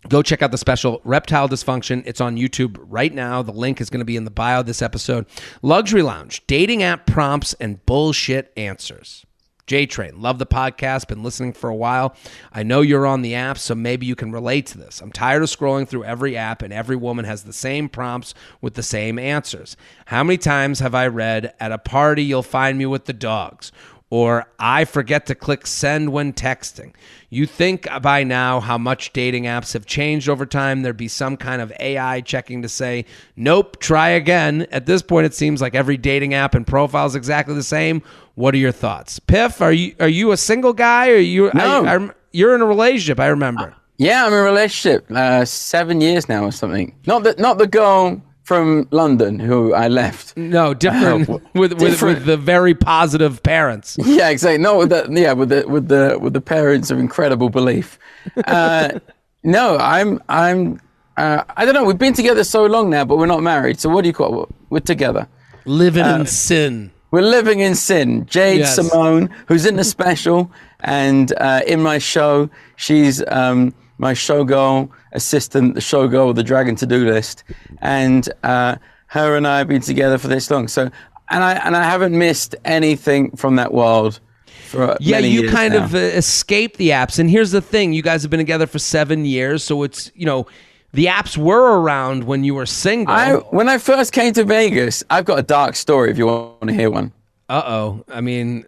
Go check out the special Reptile Dysfunction. It's on YouTube right now. The link is going to be in the bio of this episode. Luxury Lounge, dating app prompts and bullshit answers. JTrain, love the podcast, been listening for a while. I know you're on the app, so maybe you can relate to this. I'm tired of scrolling through every app, and every woman has the same prompts with the same answers. How many times have I read, at a party you'll find me with the dogs? Or I forget to click send when texting. You think by now how much dating apps have changed over time. There'd be some kind of AI checking to say, nope, try again. At this point, it seems like every dating app and profile is exactly the same. What are your thoughts? Piff, are you a single guy? Or you're in a relationship, I remember. Yeah, I'm in a relationship. 7 years now or something. Not the girl from London who I left. No, different with the very positive parents. Yeah, exactly. No, with the parents of incredible belief. No, I don't know. We've been together so long now, but we're not married. So what do you call it? We're together. Living in sin. We're living in sin. Jade Simone, who's in the special and in my show, she's my showgirl assistant, the showgirl with the Dragon to-do list, and her and I have been together for this long. So, and I haven't missed anything from that world for many years you kind now. of escaped the apps. And here's the thing: you guys have been together for 7 years, so it's the apps were around when you were single. When I first came to Vegas, I've got a dark story. If you want to hear one. I mean,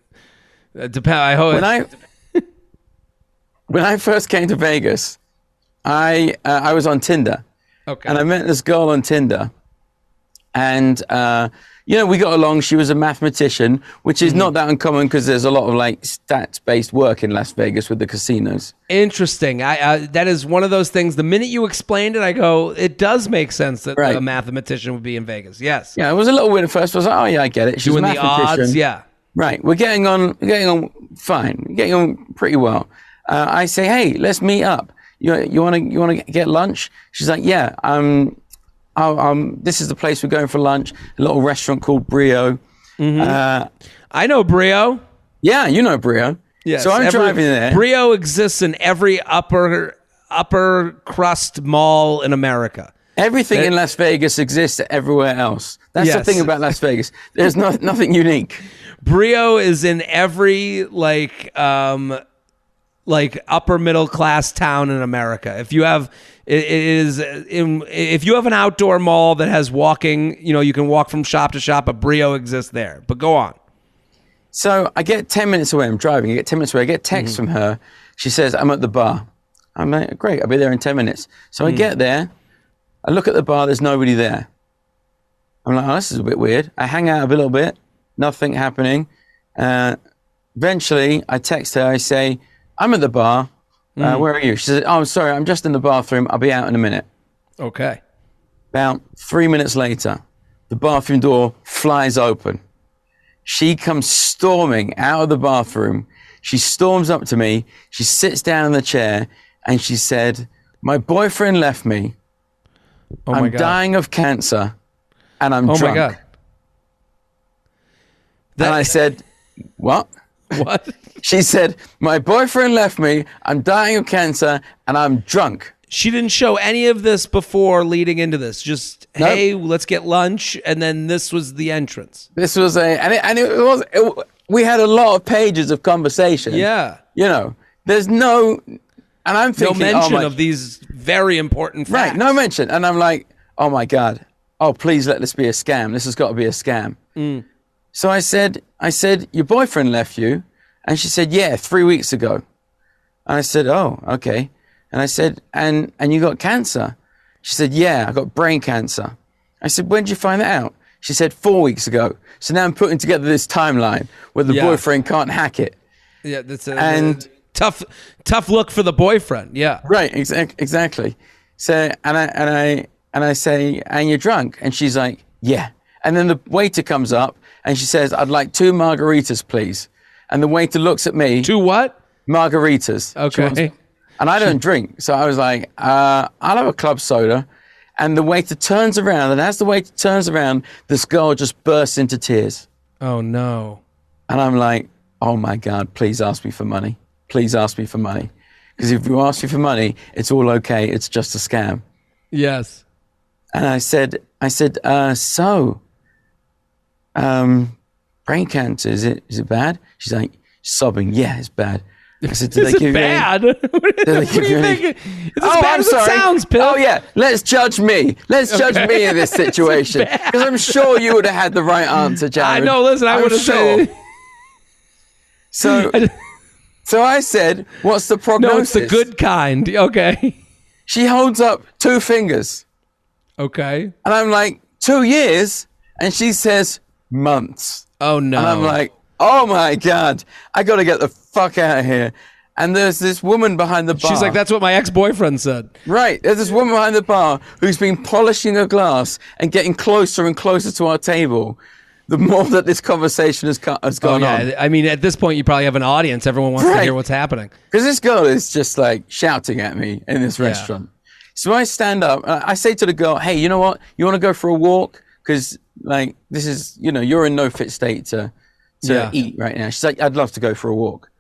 I hope. When I first came to Vegas, I was on Tinder. Okay. And I met this girl on Tinder. And, we got along. She was a mathematician, which is not that uncommon because there's a lot of stats-based work in Las Vegas with the casinos. Interesting. That is one of those things. The minute you explained it, I go, it does make sense that a mathematician would be in Vegas. Yes. Yeah, it was a little weird at first. I was like, oh yeah, I get it. She's doing a mathematician. the odds. Yeah. Right. We're getting on fine. We're getting on pretty well. I say, hey, let's meet up. You want to get lunch? She's like, yeah. This is the place we're going for lunch. A little restaurant called Brio. Mm-hmm. I know Brio. Yeah, you know Brio. Yes. So I'm driving there. Brio exists in every upper crust mall in America. Everything in Las Vegas exists everywhere else. That's the thing about Las Vegas. There's nothing unique. Brio is in every upper middle class town in America. If you have It is if you have an outdoor mall that has walking, you can walk from shop to shop. A Brio exists there. But go on. So I get 10 minutes away. I'm driving. I get 10 minutes away. I get text from her. She says, I'm at the bar. I'm like, great. I'll be there in 10 minutes. So I get there. I look at the bar. There's nobody there. I'm like, oh, this is a bit weird. I hang out a little bit. Nothing happening. Eventually, I text her. I say, I'm at the bar. Where are you? She says, oh, I'm sorry. I'm just in the bathroom. I'll be out in a minute. Okay. About 3 minutes later, the bathroom door flies open. She comes storming out of the bathroom. She storms up to me. She sits down in the chair and she said, my boyfriend left me. I'm dying of cancer and I'm drunk. Oh my God. And I said, what? What? She said, my boyfriend left me. I'm dying of cancer and I'm drunk. She didn't show any of this before leading into this. Just, hey, let's get lunch. And then this was the entrance. This was we had a lot of pages of conversation. Yeah. There's no, and I'm thinking, no mention of these very important facts. Right, no mention. And I'm like, oh my God. Oh, please let this be a scam. This has got to be a scam. So I said, your boyfriend left you? And she said, yeah, 3 weeks ago. And I said, oh, okay. And I said, and you got cancer? She said, yeah, I got brain cancer. I said, when did you find that out? She said, 4 weeks ago. So now I'm putting together this timeline where the boyfriend can't hack it. Yeah, that's a tough look for the boyfriend. Yeah. Right, exactly. So, and I say, and you're drunk? And she's like, yeah. And then the waiter comes up and she says, I'd like 2 margaritas, please. And the waiter looks at me. 2 what? Margaritas. Okay. And I don't drink. So I was like, I'll have a club soda. And the waiter turns around. And as the waiter turns around, this girl just bursts into tears. Oh, no. And I'm like, oh, my God, please ask me for money. Please ask me for money. Because if you ask me for money, it's all okay. It's just a scam. Yes. And I said, brain cancer, is it bad? She's like, sobbing, yeah, it's bad. I said, did they give you bad? What do you think? Is this bad as it sounds, Piff? Oh, yeah, let's judge me. Let's judge me in this situation. Because I'm sure you would have had the right answer, Jared. I know, listen, I would have said... So I said, what's the prognosis? No, it's the good kind. Okay. She holds up 2 fingers. Okay. And I'm like, 2 years? And she says, months. Oh, no. And I'm like, oh, my God. I got to get the fuck out of here. And there's this woman behind the bar. She's like, that's what my ex-boyfriend said. Right. There's this woman behind the bar who's been polishing a glass and getting closer and closer to our table the more that this conversation has gone on. I mean, at this point, you probably have an audience. Everyone wants to hear what's happening. Because this girl is just like shouting at me in this restaurant. So I stand up. I say to the girl, hey, you know what? You want to go for a walk? Because like this is, you're in no fit state to eat right now. She's like, I'd love to go for a walk.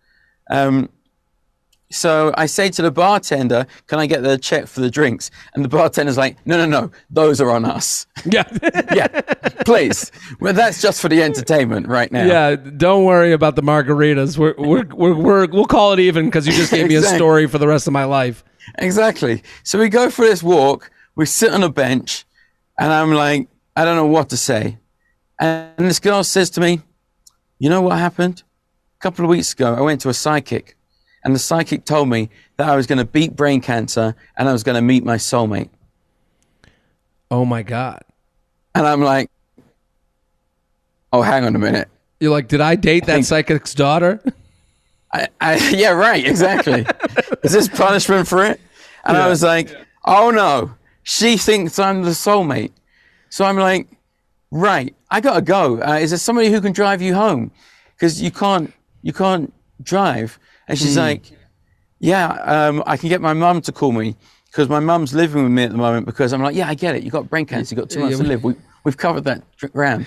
So I say to the bartender, can I get the check for the drinks? And the bartender's like, no, those are on us. Yeah. Yeah, please. Well, that's just for the entertainment right now. Yeah, don't worry about the margaritas. We'll call it even because you just gave me a story for the rest of my life. Exactly. So we go for this walk. We sit on a bench, and I'm like, I don't know what to say. And this girl says to me, you know what happened? A couple of weeks ago, I went to a psychic. And the psychic told me that I was going to beat brain cancer and I was going to meet my soulmate. Oh, my God. And I'm like, oh, hang on a minute. You're like, did I date that psychic's daughter? Yeah, right, exactly. Is this punishment for it? And I was like, oh, no. She thinks I'm the soulmate. So I'm like, right, I got to go. Is there somebody who can drive you home? Because you can't drive. And she's like, yeah, I can get my mum to call me because my mum's living with me at the moment because I'm like, yeah, I get it. You got brain cancer. You got 2 months to live. We've covered that ground.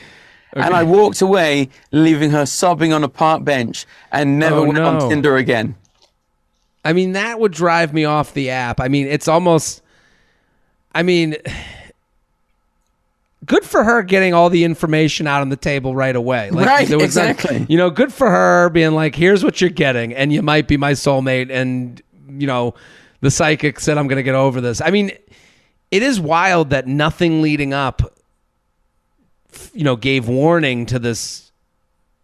Okay. And I walked away, leaving her sobbing on a park bench and never went on Tinder again. I mean, that would drive me off the app. I mean, it's almost, good for her getting all the information out on the table right away. Like, right, exactly. Good for her being like, here's what you're getting, and you might be my soulmate, and, The psychic said, I'm going to get over this. I mean, it is wild that nothing leading up, gave warning to this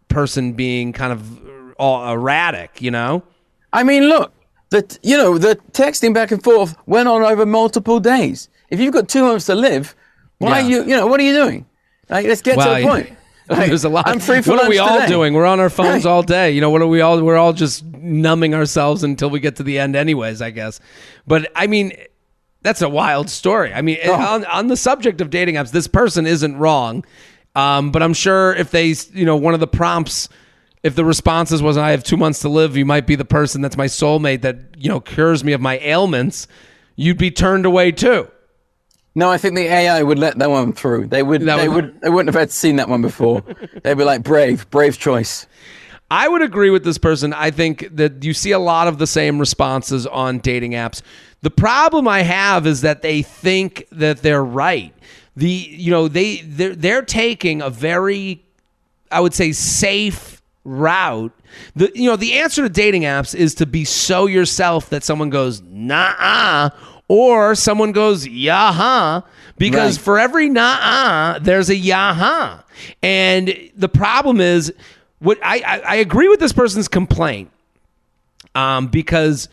person being kind of all erratic, I mean, look, the texting back and forth went on over multiple days. If you've got 2 months to live, why are you what are you doing? Like, let's get to the point. Like, there's a lot. I'm free for what are we all today. doing? We're on our phones all day. What are we all? We're all just numbing ourselves until we get to the end, anyways, I guess. But I mean, that's a wild story. I mean, on the subject of dating apps, this person isn't wrong. But I'm sure if they, one of the prompts, if the responses was, I have 2 months to live, you might be the person that's my soulmate that, cures me of my ailments, you'd be turned away too. No, I think the AI would let that one through. They wouldn't have had seen that one before. They'd be like, brave choice. I would agree with this person. I think that you see a lot of the same responses on dating apps. The problem I have is that they think that they're right. They're taking a very, I would say, safe route. The answer to dating apps is to be so yourself that someone goes, nah-uh, or someone goes, yeah-huh, because for every nah-uh, there's a yeah-huh. And the problem is, what I agree with this person's complaint, because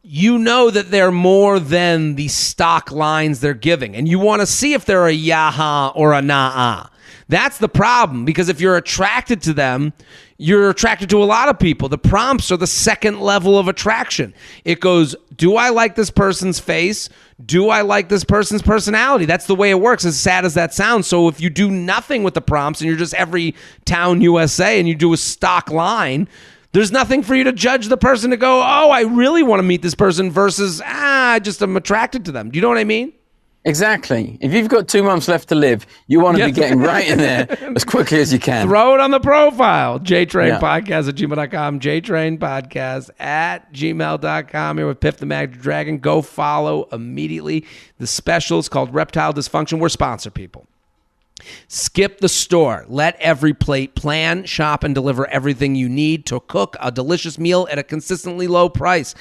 that they're more than the stock lines they're giving, and you want to see if they're a yeah-huh or a nah-uh. That's the problem, because if you're attracted to them, you're attracted to a lot of people. The prompts are the second level of attraction. It goes, do I like this person's face? Do I like this person's personality? That's the way it works, as sad as that sounds. So if you do nothing with the prompts and you're just every town USA and you do a stock line, there's nothing for you to judge the person to go, oh, I really want to meet this person versus, I just am attracted to them. Do you know what I mean? Exactly. If you've got 2 months left to live, you want to be getting right in there as quickly as you can. Throw it on the profile. JTrain podcast at gmail.com. JTrain podcast at gmail.com. Here with Piff the Magic Dragon. Go follow immediately. The special is called Reptile Dysfunction. We're sponsor people. Skip the store. Let Every Plate plan, shop, and deliver everything you need to cook a delicious meal at a consistently low price.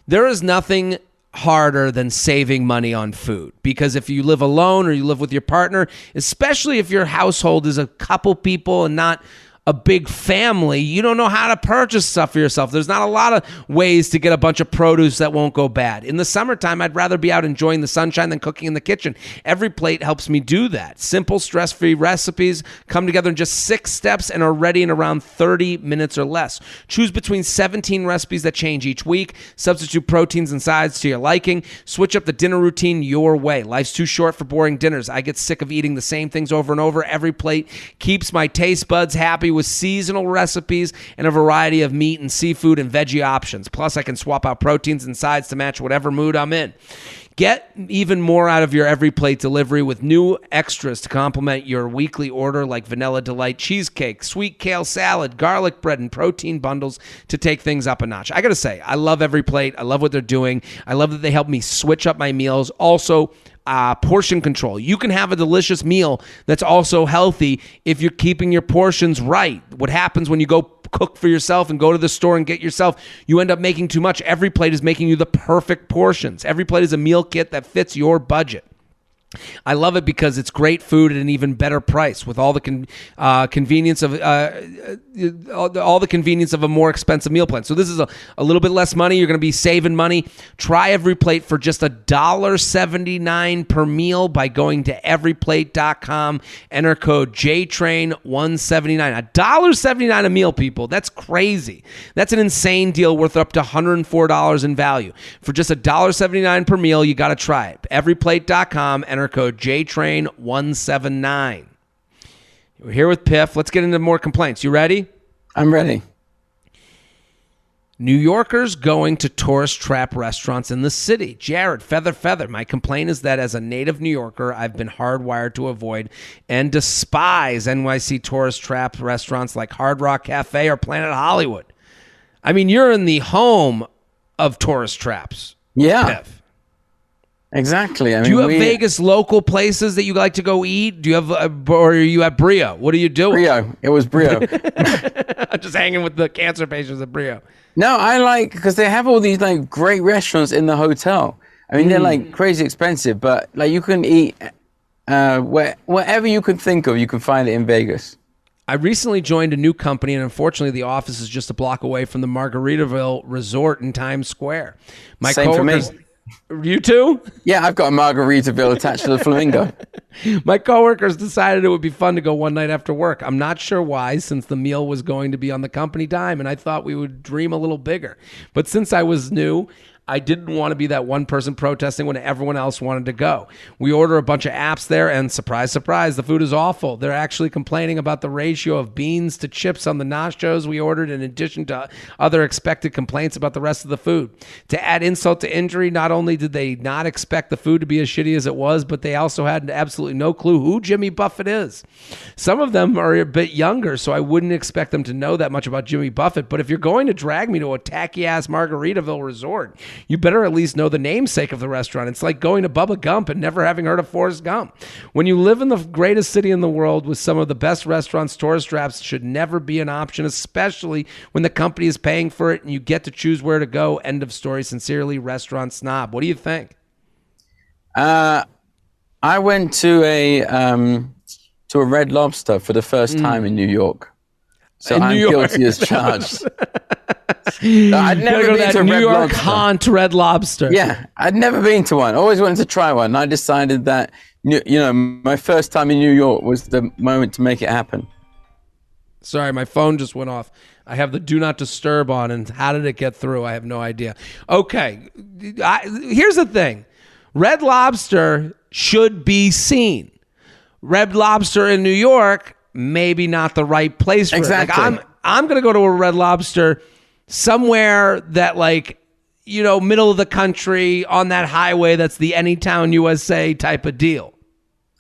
There is nothing harder than saving money on food, because if you live alone or you live with your partner, especially if your household is a couple people and not a big family, you don't know how to purchase stuff for yourself. There's not a lot of ways to get a bunch of produce that won't go bad. In the summertime, I'd rather be out enjoying the sunshine than cooking in the kitchen. Every Plate helps me do that. Simple, stress-free recipes come together in just 6 steps and are ready in around 30 minutes or less. Choose between 17 recipes that change each week. Substitute proteins and sides to your liking. Switch up the dinner routine your way. Life's too short for boring dinners. I get sick of eating the same things over and over. Every Plate keeps my taste buds happy with seasonal recipes and a variety of meat and seafood and veggie options. Plus, I can swap out proteins and sides to match whatever mood I'm in. Get even more out of your Every Plate delivery with new extras to complement your weekly order, like Vanilla Delight cheesecake, sweet kale salad, garlic bread, and protein bundles to take things up a notch. I gotta say, I love Every Plate. I love what they're doing. I love that they help me switch up my meals. Also, portion control. You can have a delicious meal that's also healthy if you're keeping your portions right. What happens when you go cook for yourself and go to the store and get yourself, you end up making too much. Every Plate is making you the perfect portions. Every Plate is a meal kit that fits your budget. I love it because it's great food at an even better price, with all the convenience of all the convenience of a more expensive meal plan. So this is a little bit less money. You're going to be saving money. Try Every Plate for just $1.79 per meal by going to everyplate.com. Enter code JTrain179. $1.79 a meal, people. That's crazy. That's an insane deal worth up to $104 in value. For just $1.79 per meal, you got to try it. Everyplate.com. Enter code JTrain179. We're here with Piff. Let's get into more complaints. You ready? I'm ready. New Yorkers going to tourist trap restaurants in the city. Jared, feather. My complaint is that as a native New Yorker, I've been hardwired to avoid and despise NYC tourist trap restaurants like Hard Rock Cafe or Planet Hollywood. I mean, you're in the home of tourist traps. Yeah. Piff. Exactly. Do you have Vegas local places that you like to go eat? Do you have, or are you at Brio? What are you doing? Brio. It was Brio. I'm just hanging with the cancer patients at Brio. No, I like, because they have all these like great restaurants in the hotel. I mean, they're like crazy expensive, but like you can eat wherever you can think of, you can find it in Vegas. I recently joined a new company, and unfortunately, the office is just a block away from the Margaritaville Resort in Times Square. My Same for me. You too? Yeah, I've got a Margaritaville attached to the Flamingo. My coworkers decided it would be fun to go one night after work. I'm not sure why, since the meal was going to be on the company dime, and I thought we would dream a little bigger. But since I was new, I didn't want to be that one person protesting when everyone else wanted to go. We order a bunch of apps there, and surprise, surprise, the food is awful. They're actually complaining about the ratio of beans to chips on the nachos we ordered, in addition to other expected complaints about the rest of the food. To add insult to injury, not only did they not expect the food to be as shitty as it was, but they also had absolutely no clue who Jimmy Buffett is. Some of them are a bit younger, so I wouldn't expect them to know that much about Jimmy Buffett, but if you're going to drag me to a tacky-ass Margaritaville resort, you better at least know the namesake of the restaurant. It's like going to Bubba Gump and never having heard of Forrest Gump. When you live in the greatest city in the world with some of the best restaurants, tourist traps should never be an option, especially when the company is paying for it and you get to choose where to go. End of story. Sincerely, Restaurant Snob. What do you think? I went to a Red Lobster for the first time in New York. So I'm guilty as charged. I'd never been to New York haunt Red Lobster. Yeah, I'd never been to one. Always wanted to try one. And I decided that, my first time in New York was the moment to make it happen. Sorry, my phone just went off. I have the do not disturb on, and how did it get through? I have no idea. Okay, here's the thing. Red Lobster should be seen. Red Lobster in New York, maybe not the right place for exactly. it. Like, I'm going to go to a Red Lobster somewhere that, middle of the country on that highway that's the Anytown, USA type of deal.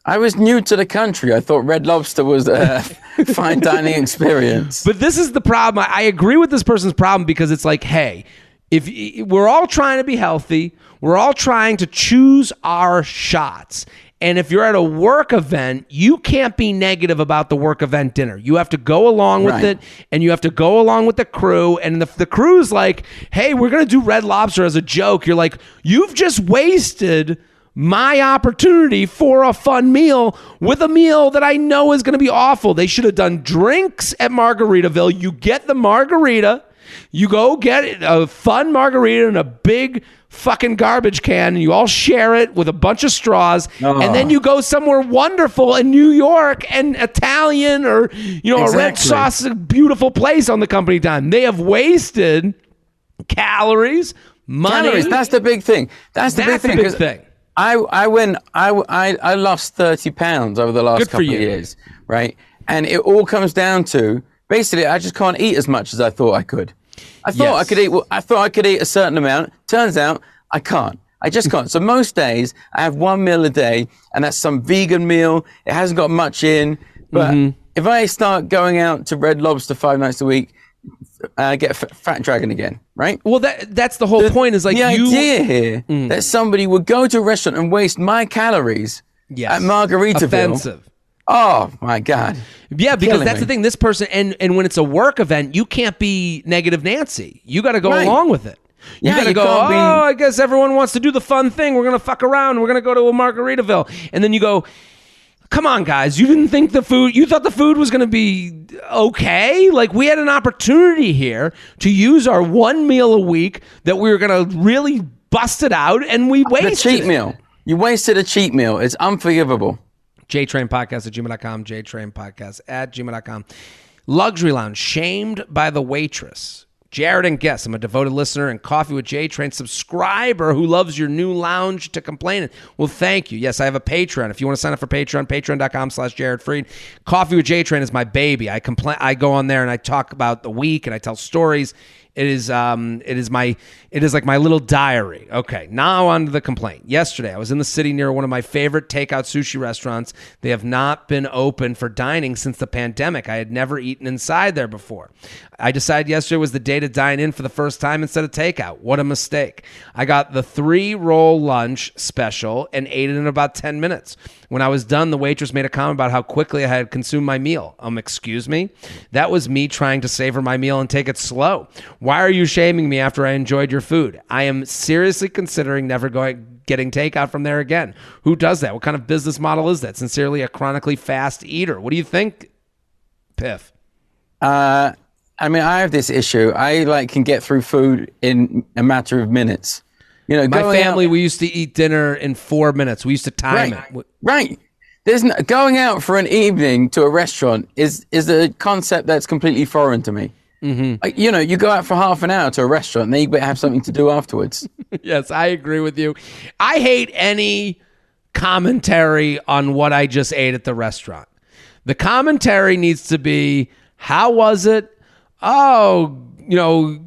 I was new to the country. I thought Red Lobster was a fine dining experience. But this is the problem. I agree with this person's problem, because it's like, hey, if we're all trying to be healthy, we're all trying to choose our shots. And if you're at a work event, you can't be negative about the work event dinner. You have to go along with it, and you have to go along with the crew. And the crew's like, hey, we're going to do Red Lobster as a joke. You're like, you've just wasted my opportunity for a fun meal with a meal that I know is going to be awful. They should have done drinks at Margaritaville. You get the margarita. You go get a fun margarita in a big fucking garbage can, and you all share it with a bunch of straws, and then you go somewhere wonderful in New York and Italian or a red sauce, a beautiful place on the company dime. They have wasted calories, money. That's the big thing. That's the big thing. I lost 30 pounds over the last couple of years, right? And it all comes down to, basically, I just can't eat as much as I thought I could. I thought I could eat a certain amount. Turns out I can't. I just can't. So most days I have one meal a day, and that's some vegan meal. It hasn't got much in. But if I start going out to Red Lobster 5 nights a week, I get Fat Dragon again, right? Well, that's the whole point. Is like the idea here that somebody would go to a restaurant and waste my calories at Margaritaville. Offensive. Oh my God. Yeah, because that's the thing. This person, and when it's a work event, you can't be negative Nancy. You got to go along with it. You got to go, I guess everyone wants to do the fun thing. We're going to fuck around. We're going to go to a Margaritaville. And then you go, come on, guys. You didn't think you thought the food was going to be okay? Like, we had an opportunity here to use our one meal a week that we were going to really bust it out, and we wasted the cheat meal. You wasted a cheat meal. It's unforgivable. JTrain podcast at gmail.com. JTrain podcast at gmail.com. Luxury Lounge, shamed by the waitress. Jared and Guess, I'm a devoted listener and Coffee with JTrain subscriber who loves your new lounge to complain. Well, thank you. Yes, I have a Patreon. If you want to sign up for Patreon, patreon.com/Jared Freid. Coffee with JTrain is my baby. I go on there and I talk about the week and I tell stories. It is like my little diary. Okay, now on to the complaint. Yesterday, I was in the city near one of my favorite takeout sushi restaurants. They have not been open for dining since the pandemic. I had never eaten inside there before. I decided yesterday was the day day to dine in for the first time instead of takeout. What a mistake. I got the 3-roll lunch special and ate it in about 10 minutes. When I was done, the waitress made a comment about how quickly I had consumed my meal. Excuse me? That was me trying to savor my meal and take it slow. Why are you shaming me after I enjoyed your food? I am seriously considering never getting takeout from there again. Who does that? What kind of business model is that? Sincerely, a chronically fast eater. What do you think, Piff? I mean, I have this issue. I can get through food in a matter of minutes. My family, we used to eat dinner in 4 minutes. We used to time it. Right. Going out for an evening to a restaurant is a concept that's completely foreign to me. Mm-hmm. You go out for half an hour to a restaurant, and then you better have something to do afterwards. Yes, I agree with you. I hate any commentary on what I just ate at the restaurant. The commentary needs to be, how was it? Oh, no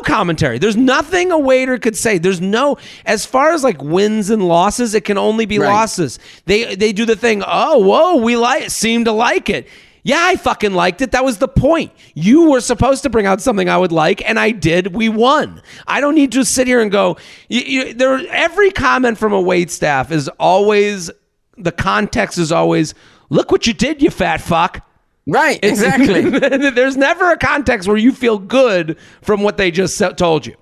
commentary. There's nothing a waiter could say. There's no, as far as wins and losses, it can only be losses. They do the thing, oh, whoa, we seem to like it. Yeah, I fucking liked it. That was the point. You were supposed to bring out something I would like, and I did. We won. I don't need to sit here and go, every comment from a wait staff is always, the context is always, look what you did, you fat fuck. Right, exactly. There's never a context where you feel good from what they just told you.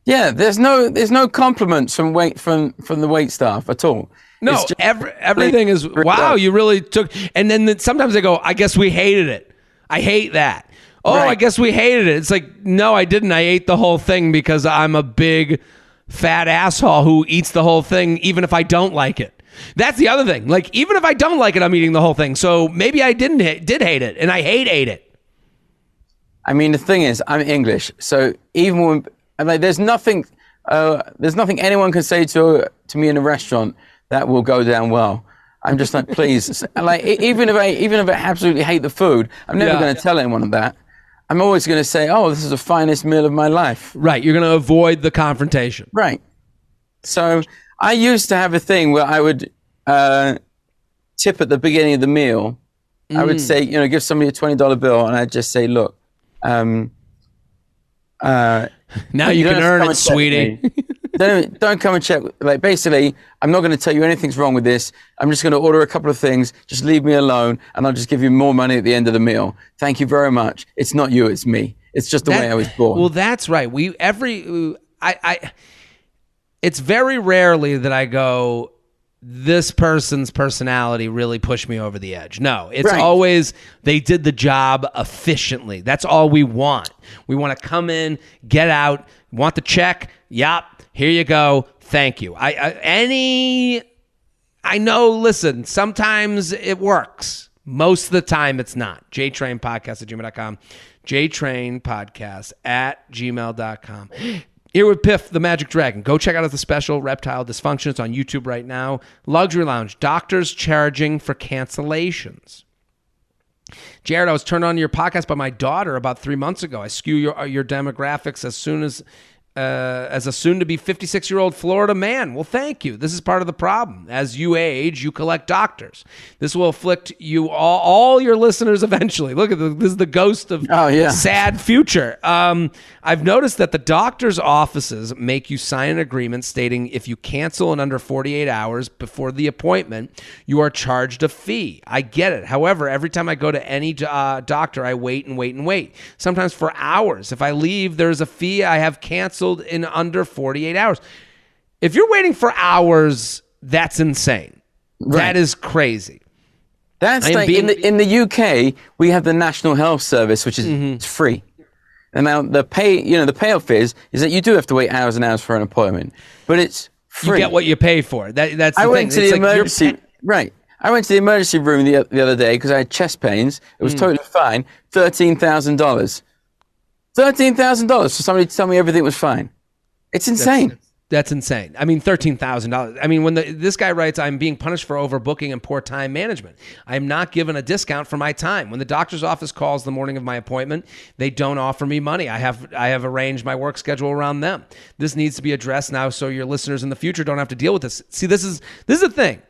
Yeah, there's no compliments from the wait staff at all. No, everything is, wow, you really took, and then sometimes they go, I guess we hated it. I hate that. Oh, right. I guess we hated it. It's like, no, I didn't. I ate the whole thing because I'm a big fat asshole who eats the whole thing even if I don't like it. That's the other thing. Even if I don't like it, I'm eating the whole thing. So maybe I did hate it, and I ate it. I mean, the thing is, I'm English, so even when there's nothing anyone can say to me in a restaurant that will go down well. I'm just like, please, even if I absolutely hate the food, I'm never going to tell anyone of that. I'm always going to say, oh, this is the finest meal of my life. Right. You're going to avoid the confrontation. Right. So I used to have a thing where I would tip at the beginning of the meal. I would say, give somebody a $20 bill, and I'd just say, look, now you can earn it, sweetie. Don't come and check. Basically, I'm not going to tell you anything's wrong with this. I'm just going to order a couple of things. Just leave me alone, and I'll just give you more money at the end of the meal. Thank you very much. It's not you, it's me. It's just the way I was born. Well, that's right. It's very rarely that I go, this person's personality really pushed me over the edge. No, it's always, they did the job efficiently. That's all we want. We want to come in, get out, want the check. Yup. Here you go. Thank you. I know, listen, sometimes it works. Most of the time it's not. JTrainPodcast@gmail.com. JTrainPodcast@gmail.com. Here with Piff the Magic Dragon. Go check out the special Reptile Dysfunction. It's on YouTube right now. Luxury Lounge. Doctors charging for cancellations. Jared, I was turned on to your podcast by my daughter about 3 months ago. I skew your demographics as a soon-to-be 56-year-old Florida man. Well, thank you. This is part of the problem. As you age, you collect doctors. This will afflict you, all your listeners eventually. Look at this is the ghost of sad future. I've noticed that the doctor's offices make you sign an agreement stating if you cancel in under 48 hours before the appointment, you are charged a fee. I get it. However, every time I go to any doctor, I wait and wait and wait, sometimes for hours. If I leave, there's a fee I have canceled in under 48 hours. If you're waiting for hours, that's insane. Right. That is crazy. That's in the UK, we have the National Health Service, which is free. And now the payoff is that you do have to wait hours and hours for an appointment, but it's free. You get what you pay for. That's the thing. I went to the emergency. Right. I went to the emergency room the other day because I had chest pains. It was totally fine. $13,000. $13,000 for somebody to tell me everything was fine. It's insane. That's insane. I mean, $13,000. I mean, when this guy writes, I'm being punished for overbooking and poor time management. I am not given a discount for my time. When the doctor's office calls the morning of my appointment, they don't offer me money. I have arranged my work schedule around them. This needs to be addressed now so your listeners in the future don't have to deal with this. See, this is the thing.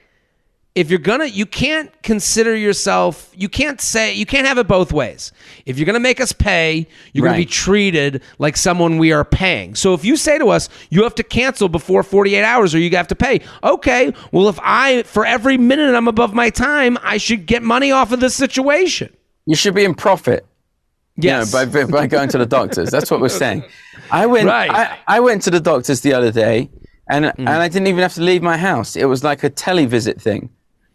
if you're gonna, you can't consider yourself, you can't have it both ways. If you're gonna make us pay, you're gonna be treated like someone we are paying. So if you say to us, you have to cancel before 48 hours or you have to pay. Okay, well, for every minute I'm above my time, I should get money off of this situation. You should be in profit. Yes. By going to the doctors. That's what we're saying. I went to the doctors the other day and I didn't even have to leave my house. It was like a televisit thing.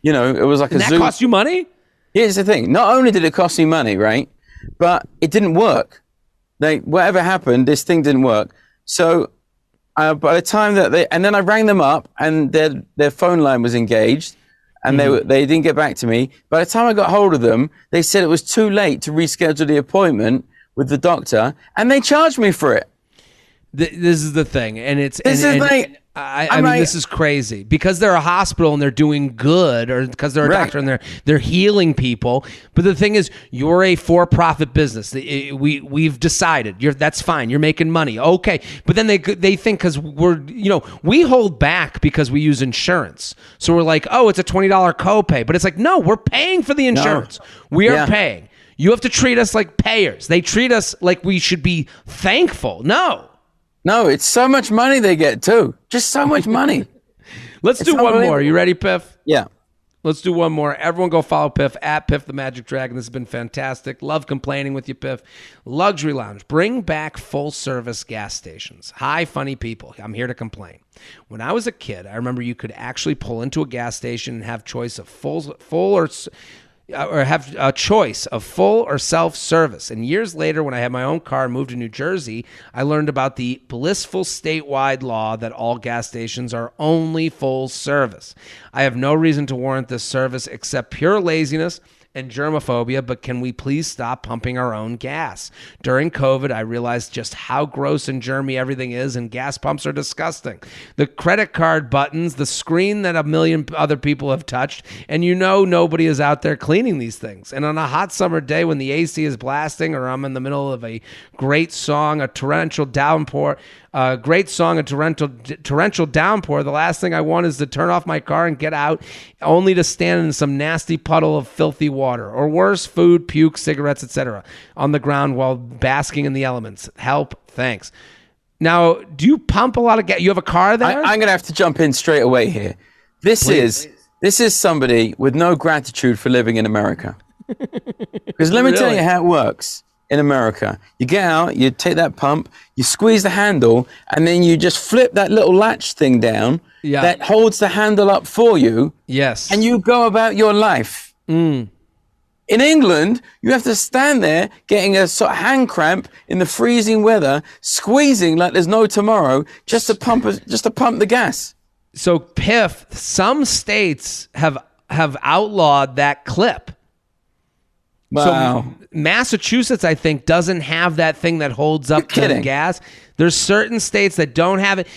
It was like and a that Zoom. Cost you money? Here's the thing. Not only did it cost me money, right? But it didn't work. Whatever happened, this thing didn't work. So by the time and then I rang them up and their phone line was engaged and they didn't get back to me. By the time I got hold of them, they said it was too late to reschedule the appointment with the doctor and they charged me for it. This is the thing. And it's, I mean, like, this is crazy because they're a hospital and they're doing good, or because they're a doctor and they're healing people. But the thing is, you're a for-profit business. We've decided that's fine. You're making money, okay? But then they think because we hold back because we use insurance. So we're like, oh, it's a $20 copay, but it's like, no, we're paying for the insurance. No. We are paying. You have to treat us like payers. They treat us like we should be thankful. No, it's so much money they get too. Just so much money. Let's do one more. You ready, Piff? Yeah. Let's do one more. Everyone go follow Piff at Piff the Magic Dragon. This has been fantastic. Love complaining with you, Piff. Luxury Lounge. Bring back full-service gas stations. Hi, funny people. I'm here to complain. When I was a kid, I remember you could actually pull into a gas station and have choice of full or have a choice of full or self-service. And years later, when I had my own car and moved to New Jersey, I learned about the blissful statewide law that all gas stations are only full service. I have no reason to warrant this service except pure laziness and germophobia, but can we please stop pumping our own gas? During COVID, I realized just how gross and germy everything is, and gas pumps are disgusting. The credit card buttons, the screen that a million other people have touched, and nobody is out there cleaning these things. And on a hot summer day when the AC is blasting, or I'm in the middle of a great song, a torrential downpour, the last thing I want is to turn off my car and get out, only to stand in some nasty puddle of filthy water, or worse, food, puke, cigarettes, etc., on the ground while basking in the elements. Help, thanks. Now, do you pump a lot of gas? You have a car there? I'm going to have to jump in straight away here. This is somebody with no gratitude for living in America. Because let me tell you how it works. In America, you get out, you take that pump, you squeeze the handle, and then you just flip that little latch thing down that holds the handle up for you. Yes. And you go about your life. In England, you have to stand there getting a sort of hand cramp in the freezing weather, squeezing like there's no tomorrow, just to pump the gas. So, Piff, some states have outlawed that clip. Wow. So Massachusetts, I think, doesn't have that thing that holds up the gas. There's certain states that don't have it.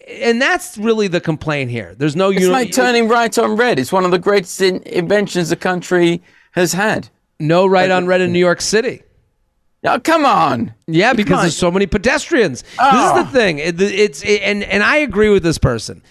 And that's really the complaint here. There's no. It's like turning right on red. It's one of the greatest inventions the country has had. No right on red in New York City. Oh, come on. Yeah, because there's so many pedestrians. Oh. This is the thing. And I agree with this person.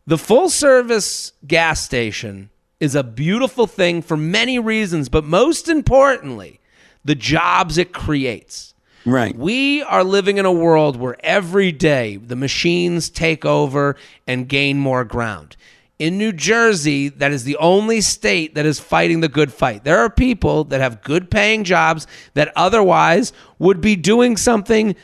The full service gas station is a beautiful thing for many reasons, but most importantly, the jobs it creates. Right. We are living in a world where every day the machines take over and gain more ground. In New Jersey, that is the only state that is fighting the good fight. There are people that have good paying jobs that otherwise would be doing something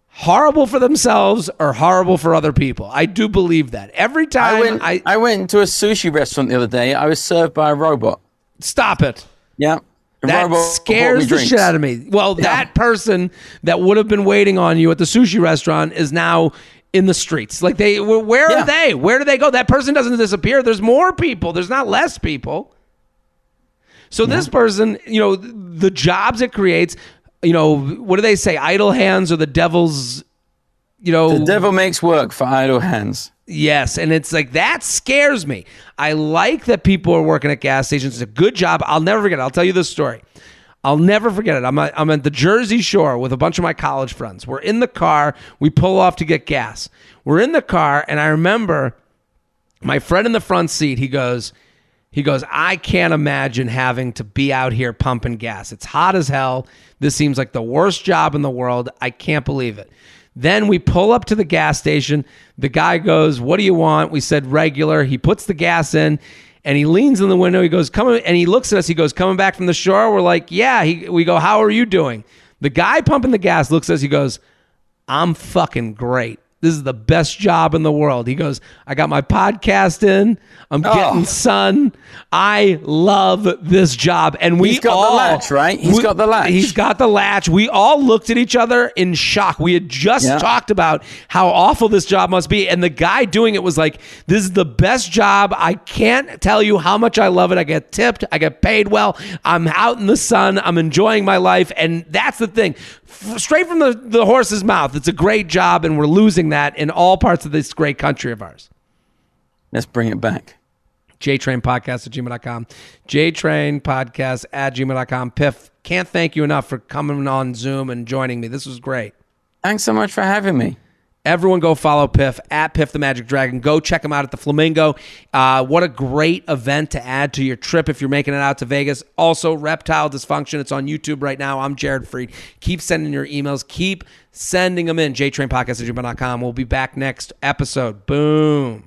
horrible for themselves or horrible for other people. I do believe that. Every time I went into a sushi restaurant the other day, I was served by a robot. Stop it. Yeah. That scares the shit out of me. Well, that person that would have been waiting on you at the sushi restaurant is now in the streets. Like where are they? Where do they go? That person doesn't disappear. There's more people. There's not less people. So this person, the jobs it creates, what do they say? Idle hands are the devil's, The devil makes work for idle hands. Yes, and it's like, that scares me. I like that people are working at gas stations. It's a good job. I'll never forget it. I'll tell you this story. I'll never forget it. I'm at the Jersey Shore with a bunch of my college friends. We're in the car. We pull off to get gas. We're in the car, and I remember my friend in the front seat, he goes, He goes, I can't imagine having to be out here pumping gas. It's hot as hell. This seems like the worst job in the world. I can't believe it. Then we pull up to the gas station. The guy goes, what do you want? We said regular. He puts the gas in and he leans in the window. He goes, come, and he looks at us. He goes, coming back from the shore? We're like, yeah. We go, how are you doing? The guy pumping the gas looks at us. He goes, I'm fucking great. This is the best job in the world. He goes, I got my podcast in. I'm getting sun. I love this job. And he's got the latch, right? He's got the latch. He's got the latch. We all looked at each other in shock. We had just talked about how awful this job must be. And the guy doing it was like, this is the best job. I can't tell you how much I love it. I get tipped. I get paid well. I'm out in the sun. I'm enjoying my life. And that's the thing. Straight from the horse's mouth. It's a great job, and we're losing that in all parts of this great country of ours. Let's bring it back. JTrainPodcast@gmail.com. JTrainPodcast@gmail.com. Piff, can't thank you enough for coming on Zoom and joining me. This was great. Thanks so much for having me. Everyone go follow Piff at Piff the Magic Dragon. Go check him out at the Flamingo. What a great event to add to your trip if you're making it out to Vegas. Also, Reptile Dysfunction. It's on YouTube right now. I'm Jared Freid. Keep sending your emails. Keep sending them in. JTrainPodcast@gmail.com. We'll be back next episode. Boom.